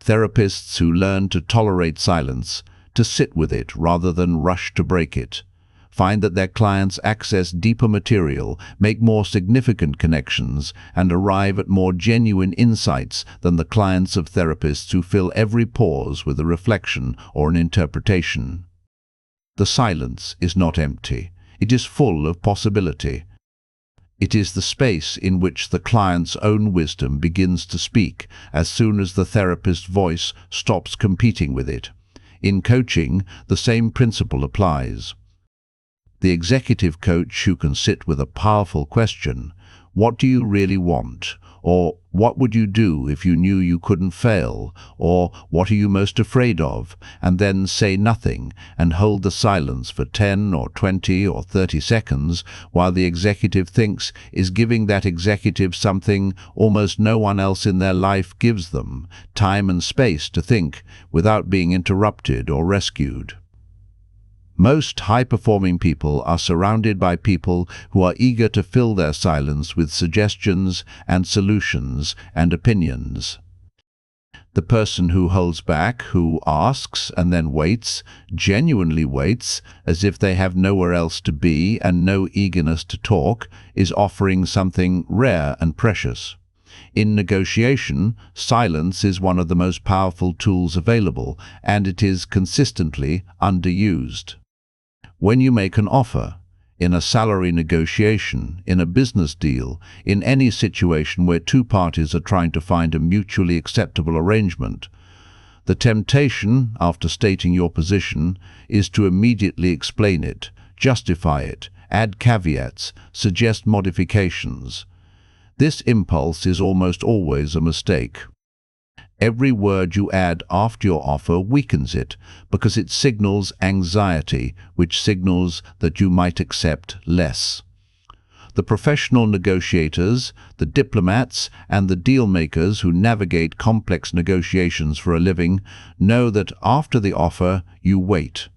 Therapists who learn to tolerate silence, to sit with it rather than rush to break it, find that their clients access deeper material, make more significant connections, and arrive at more genuine insights than the clients of therapists who fill every pause with a reflection or an interpretation. The silence is not empty. It is full of possibility. It is the space in which the client's own wisdom begins to speak as soon as the therapist's voice stops competing with it. In coaching, the same principle applies. The executive coach who can sit with a powerful question, "What do you really want?" or "What would you do if you knew you couldn't fail?" or "What are you most afraid of?" and then say nothing and hold the silence for 10 or 20 or 30 seconds while the executive thinks, is giving that executive something almost no one else in their life gives them: time and space to think without being interrupted or rescued. Most high-performing people are surrounded by people who are eager to fill their silence with suggestions and solutions and opinions. The person who holds back, who asks and then waits, genuinely waits, as if they have nowhere else to be and no eagerness to talk, is offering something rare and precious. In negotiation, silence is one of the most powerful tools available, and it is consistently underused. When you make an offer, in a salary negotiation, in a business deal, in any situation where two parties are trying to find a mutually acceptable arrangement, the temptation, after stating your position, is to immediately explain it, justify it, add caveats, suggest modifications. This impulse is almost always a mistake. Every word you add after your offer weakens it, because it signals anxiety, which signals that you might accept less. The professional negotiators, the diplomats, and the deal-makers who navigate complex negotiations for a living know that after the offer, you wait.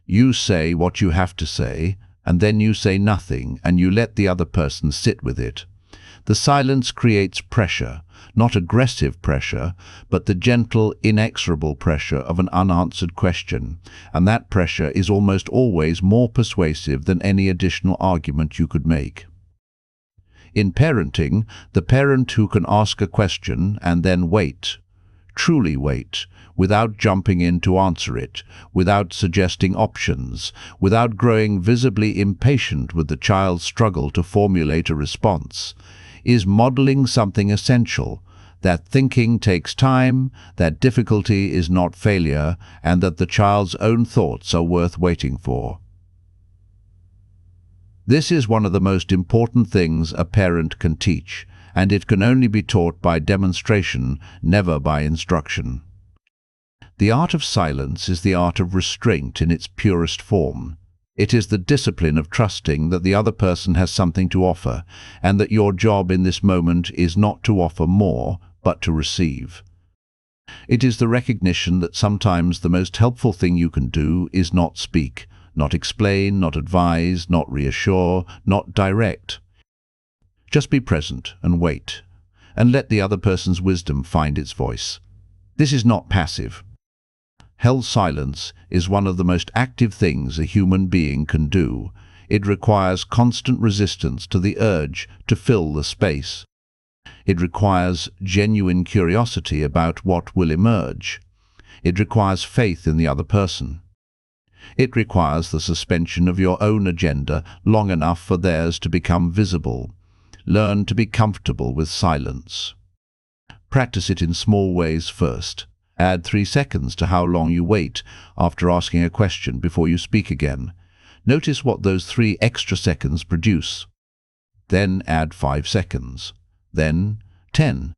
You say what you have to say, and then you say nothing, and you let the other person sit with it. The silence creates pressure, not aggressive pressure, but the gentle, inexorable pressure of an unanswered question, and that pressure is almost always more persuasive than any additional argument you could make. In parenting, the parent who can ask a question and then wait, truly wait, without jumping in to answer it, without suggesting options, without growing visibly impatient with the child's struggle to formulate a response, is modeling something essential, that thinking takes time, that difficulty is not failure, and that the child's own thoughts are worth waiting for. This is one of the most important things a parent can teach, and it can only be taught by demonstration, never by instruction. The art of silence is the art of restraint in its purest form. It is the discipline of trusting that the other person has something to offer, and that your job in this moment is not to offer more, but to receive. It is the recognition that sometimes the most helpful thing you can do is not speak, not explain, not advise, not reassure, not direct. Just be present and wait, and let the other person's wisdom find its voice. This is not passive. Held silence is one of the most active things a human being can do. It requires constant resistance to the urge to fill the space. It requires genuine curiosity about what will emerge. It requires faith in the other person. It requires the suspension of your own agenda long enough for theirs to become visible. Learn to be comfortable with silence. Practice it in small ways first. Add 3 seconds to how long you wait after asking a question before you speak again. Notice what those 3 extra seconds produce. Then add 5 seconds. Then 10.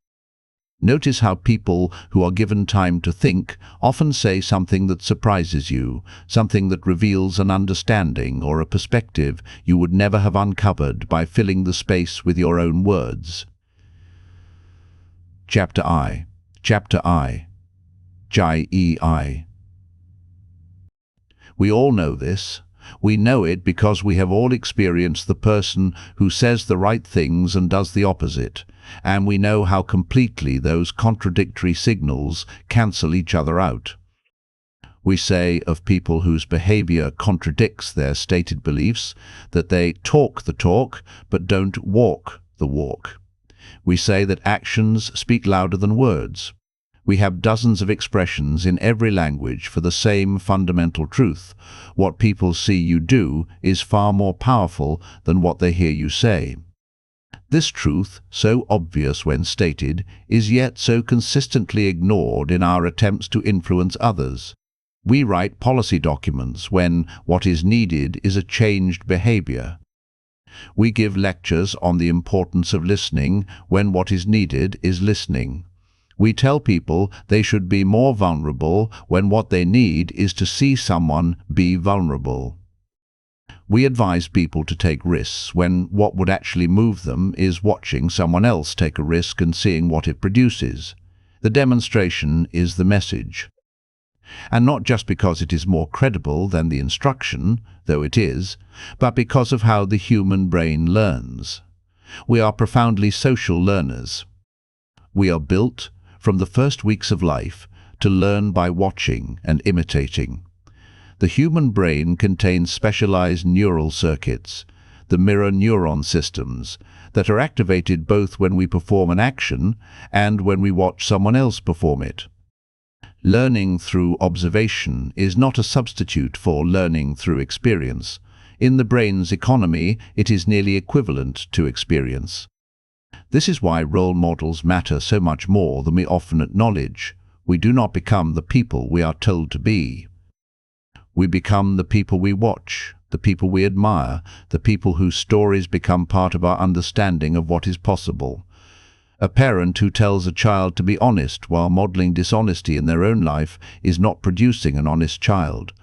Notice how people who are given time to think often say something that surprises you, something that reveals an understanding or a perspective you would never have uncovered by filling the space with your own words. Chapter I. Jai-e-I. We all know this. We know it because we have all experienced the person who says the right things and does the opposite, and we know how completely those contradictory signals cancel each other out. We say of people whose behavior contradicts their stated beliefs that they talk the talk but don't walk the walk. We say that actions speak louder than words. We have dozens of expressions in every language for the same fundamental truth. What people see you do is far more powerful than what they hear you say. This truth, so obvious when stated, is yet so consistently ignored in our attempts to influence others. We write policy documents when what is needed is a changed behavior. We give lectures on the importance of listening when what is needed is listening. We tell people they should be more vulnerable when what they need is to see someone be vulnerable. We advise people to take risks when what would actually move them is watching someone else take a risk and seeing what it produces. The demonstration is the message. And not just because it is more credible than the instruction, though it is, but because of how the human brain learns. We are profoundly social learners. We are built, from the first weeks of life, to learn by watching and imitating. The human brain contains specialized neural circuits, the mirror neuron systems, that are activated both when we perform an action and when we watch someone else perform it. Learning through observation is not a substitute for learning through experience. In the brain's economy, it is nearly equivalent to experience. This is why role models matter so much more than we often acknowledge. We do not become the people we are told to be. We become the people we watch, the people we admire, the people whose stories become part of our understanding of what is possible. A parent who tells a child to be honest while modeling dishonesty in their own life is not producing an honest child.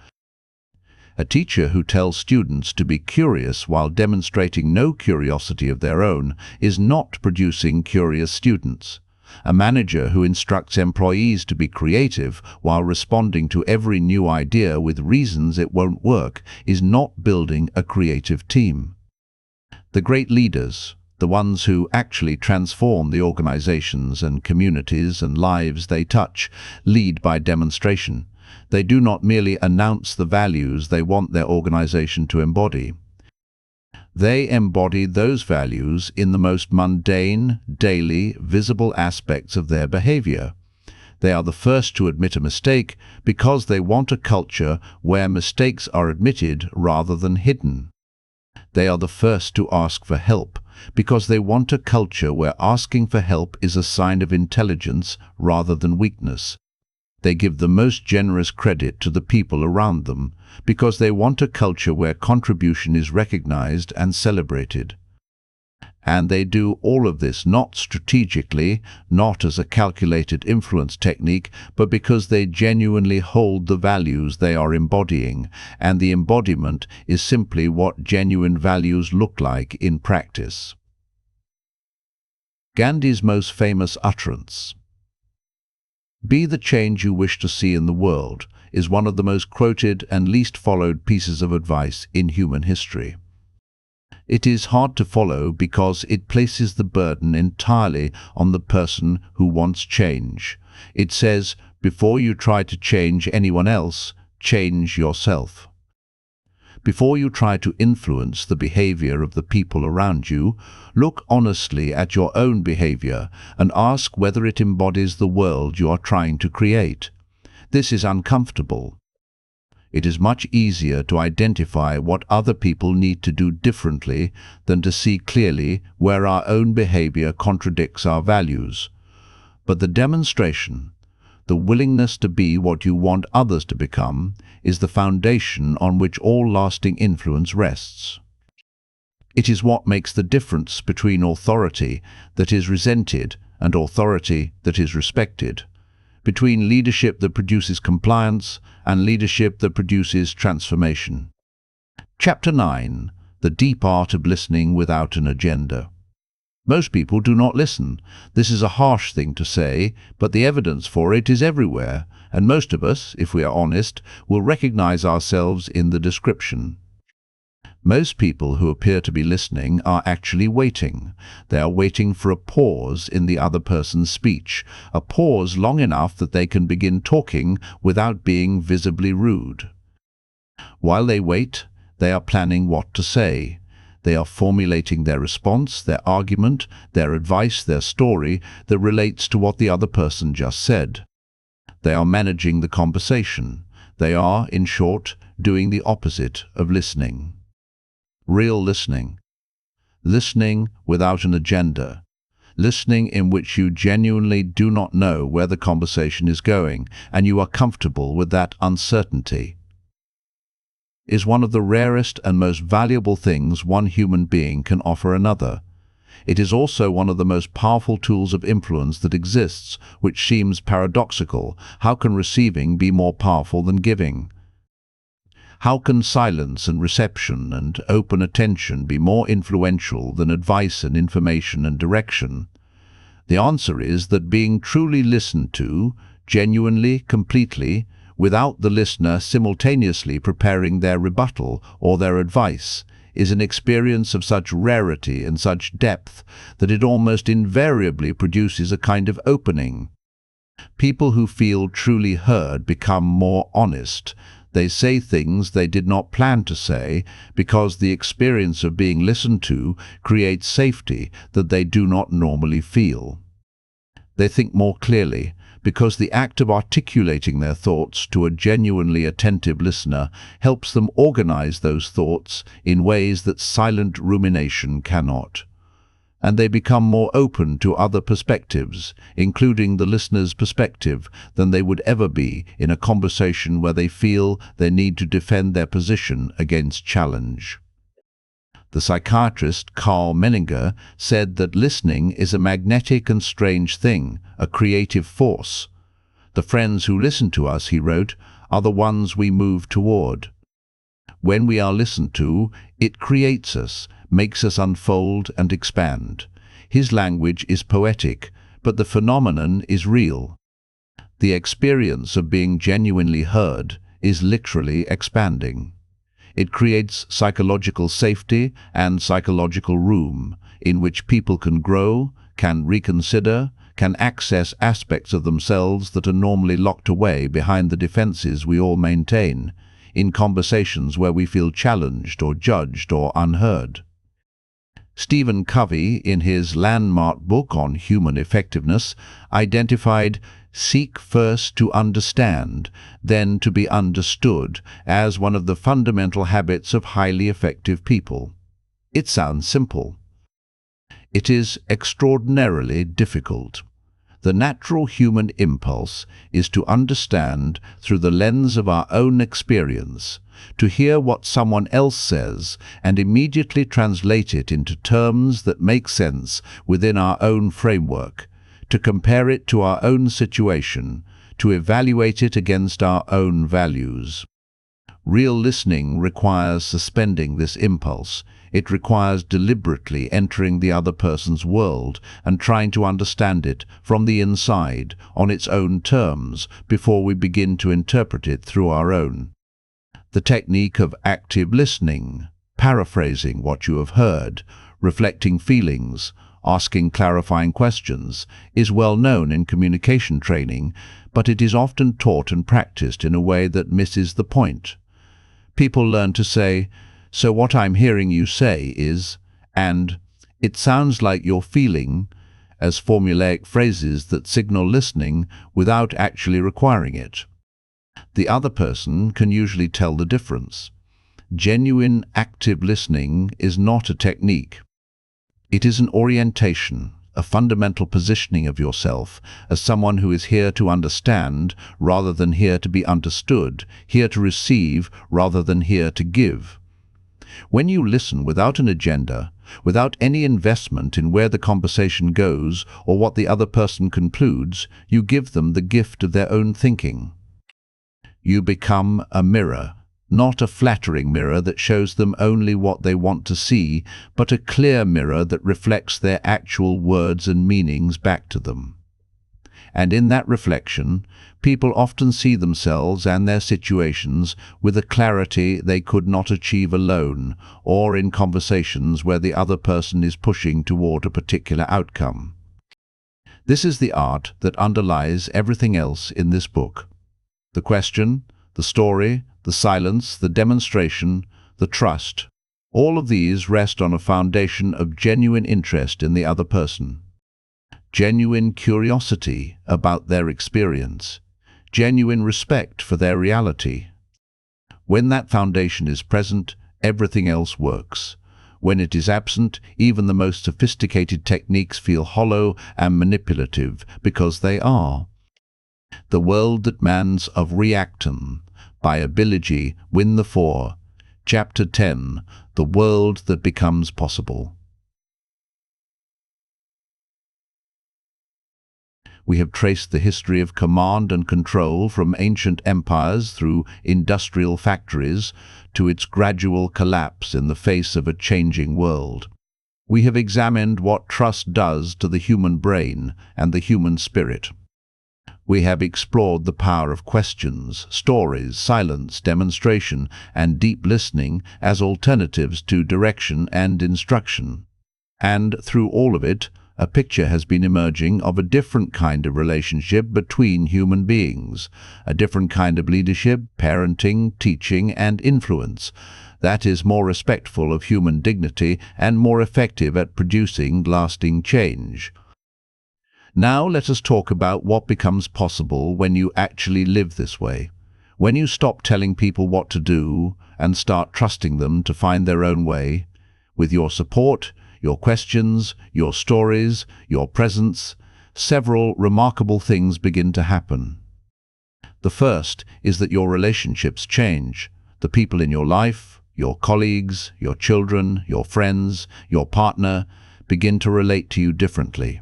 A teacher who tells students to be curious while demonstrating no curiosity of their own is not producing curious students. A manager who instructs employees to be creative while responding to every new idea with reasons it won't work is not building a creative team. The great leaders, the ones who actually transform the organizations and communities and lives they touch, lead by demonstration. They do not merely announce the values they want their organization to embody. They embody those values in the most mundane, daily, visible aspects of their behavior. They are the first to admit a mistake because they want a culture where mistakes are admitted rather than hidden. They are the first to ask for help because they want a culture where asking for help is a sign of intelligence rather than weakness. They give the most generous credit to the people around them because they want a culture where contribution is recognized and celebrated. And they do all of this not strategically, not as a calculated influence technique, but because they genuinely hold the values they are embodying, and the embodiment is simply what genuine values look like in practice. Gandhi's most famous utterance, "Be the change you wish to see in the world," is one of the most quoted and least followed pieces of advice in human history. It is hard to follow because it places the burden entirely on the person who wants change. It says, before you try to change anyone else, change yourself. Before you try to influence the behavior of the people around you, look honestly at your own behavior and ask whether it embodies the world you are trying to create. This is uncomfortable. It is much easier to identify what other people need to do differently than to see clearly where our own behavior contradicts our values. But the demonstration, the willingness to be what you want others to become, is the foundation on which all lasting influence rests. It is what makes the difference between authority that is resented and authority that is respected, between leadership that produces compliance and leadership that produces transformation. Chapter 9. The Deep Art of Listening Without an Agenda. Most people do not listen. This is a harsh thing to say, but the evidence for it is everywhere, and most of us, if we are honest, will recognize ourselves in the description. Most people who appear to be listening are actually waiting. They are waiting for a pause in the other person's speech, a pause long enough that they can begin talking without being visibly rude. While they wait, they are planning what to say. They are formulating their response, their argument, their advice, their story that relates to what the other person just said. They are managing the conversation. They are, in short, doing the opposite of listening. Real listening. Listening without an agenda. Listening in which you genuinely do not know where the conversation is going, and you are comfortable with that uncertainty, is one of the rarest and most valuable things one human being can offer another. It is also one of the most powerful tools of influence that exists, which seems paradoxical. How can receiving be more powerful than giving? How can silence and reception and open attention be more influential than advice and information and direction? The answer is that being truly listened to, genuinely, completely, without the listener simultaneously preparing their rebuttal or their advice, is an experience of such rarity and such depth that it almost invariably produces a kind of opening. People who feel truly heard become more honest. They say things they did not plan to say because the experience of being listened to creates safety that they do not normally feel. They think more clearly because the act of articulating their thoughts to a genuinely attentive listener helps them organize those thoughts in ways that silent rumination cannot. And they become more open to other perspectives, including the listener's perspective, than they would ever be in a conversation where they feel they need to defend their position against challenge. The psychiatrist Carl Menninger said that listening is a magnetic and strange thing, a creative force. The friends who listen to us, he wrote, are the ones we move toward. When we are listened to, it creates us, makes us unfold and expand. His language is poetic, but the phenomenon is real. The experience of being genuinely heard is literally expanding. It creates psychological safety and psychological room in which people can grow, can reconsider, can access aspects of themselves that are normally locked away behind the defenses we all maintain, in conversations where we feel challenged or judged or unheard. Stephen Covey, in his landmark book on human effectiveness, identified "seek first to understand, then to be understood" as one of the fundamental habits of highly effective people. It sounds simple. It is extraordinarily difficult. The natural human impulse is to understand through the lens of our own experience, to hear what someone else says and immediately translate it into terms that make sense within our own framework, to compare it to our own situation, to evaluate it against our own values. Real listening requires suspending this impulse. It requires deliberately entering the other person's world and trying to understand it from the inside, on its own terms, before we begin to interpret it through our own. The technique of active listening, paraphrasing what you have heard, reflecting feelings, asking clarifying questions, is well known in communication training, but it is often taught and practiced in a way that misses the point. People learn to say, "So what I'm hearing you say is," and "it sounds like you're feeling," as formulaic phrases that signal listening without actually requiring it. The other person can usually tell the difference. Genuine active listening is not a technique. It is an orientation, a fundamental positioning of yourself as someone who is here to understand rather than here to be understood, here to receive rather than here to give. When you listen without an agenda, without any investment in where the conversation goes or what the other person concludes, you give them the gift of their own thinking. You become a mirror, not a flattering mirror that shows them only what they want to see, but a clear mirror that reflects their actual words and meanings back to them. And in that reflection, people often see themselves and their situations with a clarity they could not achieve alone, or in conversations where the other person is pushing toward a particular outcome. This is the art that underlies everything else in this book. The question, the story, the silence, the demonstration, the trust, all of these rest on a foundation of genuine interest in the other person. Genuine curiosity about their experience, genuine respect for their reality. When that foundation is present, everything else works. When it is absent, even the most sophisticated techniques feel hollow and manipulative, because they are. The World That Demands of Reactance, by Ability Win the Four. Chapter 10, The World That Becomes Possible. We have traced the history of command and control from ancient empires through industrial factories to its gradual collapse in the face of a changing world. We have examined what trust does to the human brain and the human spirit. We have explored the power of questions, stories, silence, demonstration, and deep listening as alternatives to direction and instruction. And through all of it, a picture has been emerging of a different kind of relationship between human beings, a different kind of leadership, parenting, teaching, and influence that is more respectful of human dignity and more effective at producing lasting change. Now let us talk about what becomes possible when you actually live this way. When you stop telling people what to do and start trusting them to find their own way, with your support, your questions, your stories, your presence, several remarkable things begin to happen. The first is that your relationships change. The people in your life, your colleagues, your children, your friends, your partner begin to relate to you differently.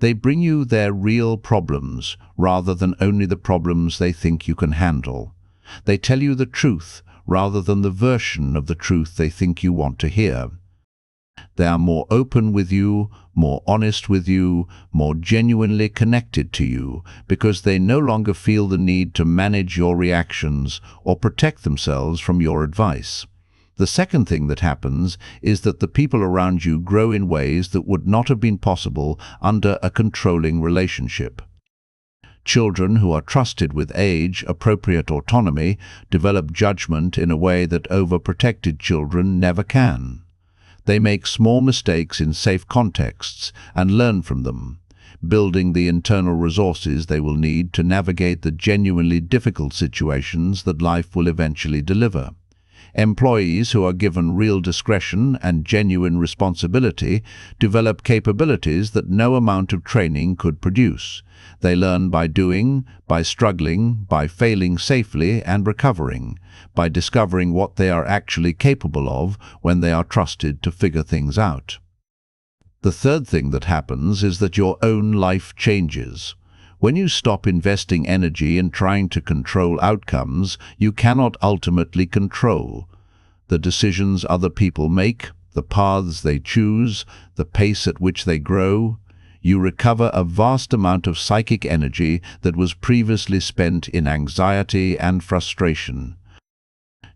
They bring you their real problems rather than only the problems they think you can handle. They tell you the truth rather than the version of the truth they think you want to hear. They are more open with you, more honest with you, more genuinely connected to you, because they no longer feel the need to manage your reactions or protect themselves from your advice. The second thing that happens is that the people around you grow in ways that would not have been possible under a controlling relationship. Children who are trusted with age-appropriate autonomy develop judgment in a way that overprotected children never can. They make small mistakes in safe contexts and learn from them, building the internal resources they will need to navigate the genuinely difficult situations that life will eventually deliver. Employees who are given real discretion and genuine responsibility develop capabilities that no amount of training could produce. They learn by doing, by struggling, by failing safely and recovering, by discovering what they are actually capable of when they are trusted to figure things out. The third thing that happens is that your own life changes. When you stop investing energy in trying to control outcomes you cannot ultimately control, the decisions other people make, the paths they choose, the pace at which they grow, you recover a vast amount of psychic energy that was previously spent in anxiety and frustration.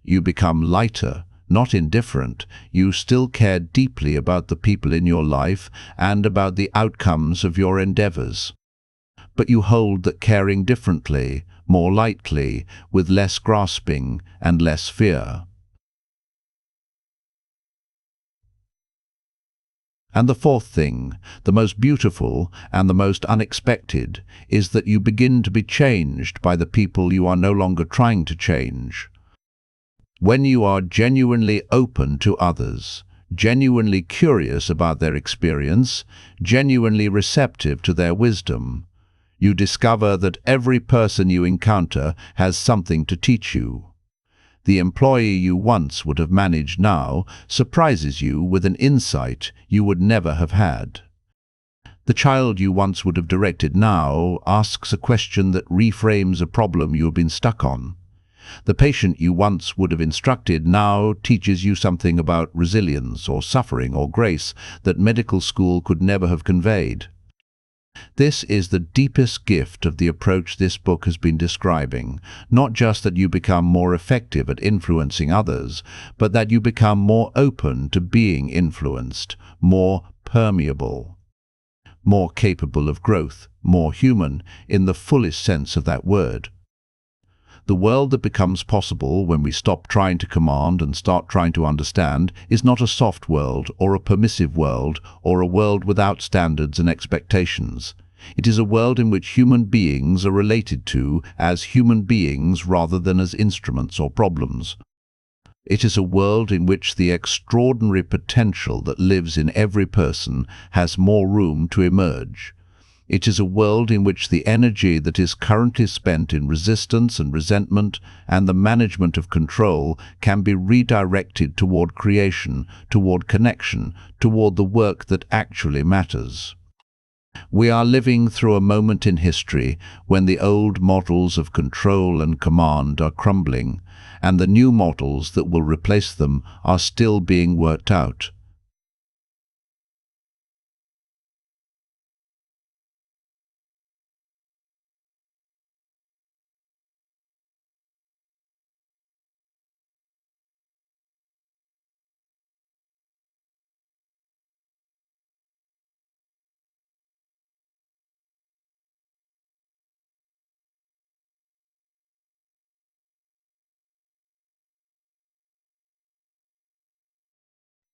You become lighter, not indifferent. You still care deeply about the people in your life and about the outcomes of your endeavors. But you hold that caring differently, more lightly, with less grasping and less fear. And the fourth thing, the most beautiful and the most unexpected, is that you begin to be changed by the people you are no longer trying to change. When you are genuinely open to others, genuinely curious about their experience, genuinely receptive to their wisdom, you discover that every person you encounter has something to teach you. The employee you once would have managed now surprises you with an insight you would never have had. The child you once would have directed now asks a question that reframes a problem you have been stuck on. The patient you once would have instructed now teaches you something about resilience or suffering or grace that medical school could never have conveyed. This is the deepest gift of the approach this book has been describing, not just that you become more effective at influencing others, but that you become more open to being influenced, more permeable, more capable of growth, more human in the fullest sense of that word. The world that becomes possible when we stop trying to command and start trying to understand is not a soft world or a permissive world or a world without standards and expectations. It is a world in which human beings are related to as human beings rather than as instruments or problems. It is a world in which the extraordinary potential that lives in every person has more room to emerge. It is a world in which the energy that is currently spent in resistance and resentment and the management of control can be redirected toward creation, toward connection, toward the work that actually matters. We are living through a moment in history when the old models of control and command are crumbling, and the new models that will replace them are still being worked out.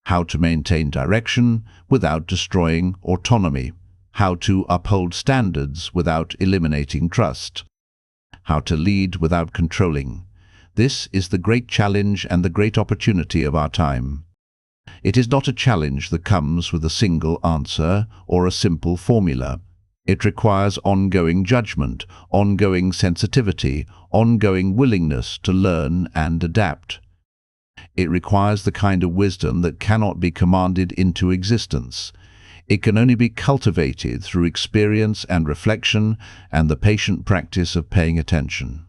How to maintain direction without destroying autonomy. How to uphold standards without eliminating trust. How to lead without controlling. This is the great challenge and the great opportunity of our time. It is not a challenge that comes with a single answer or a simple formula. It requires ongoing judgment, ongoing sensitivity, ongoing willingness to learn and adapt. It requires the kind of wisdom that cannot be commanded into existence. It can only be cultivated through experience and reflection and the patient practice of paying attention.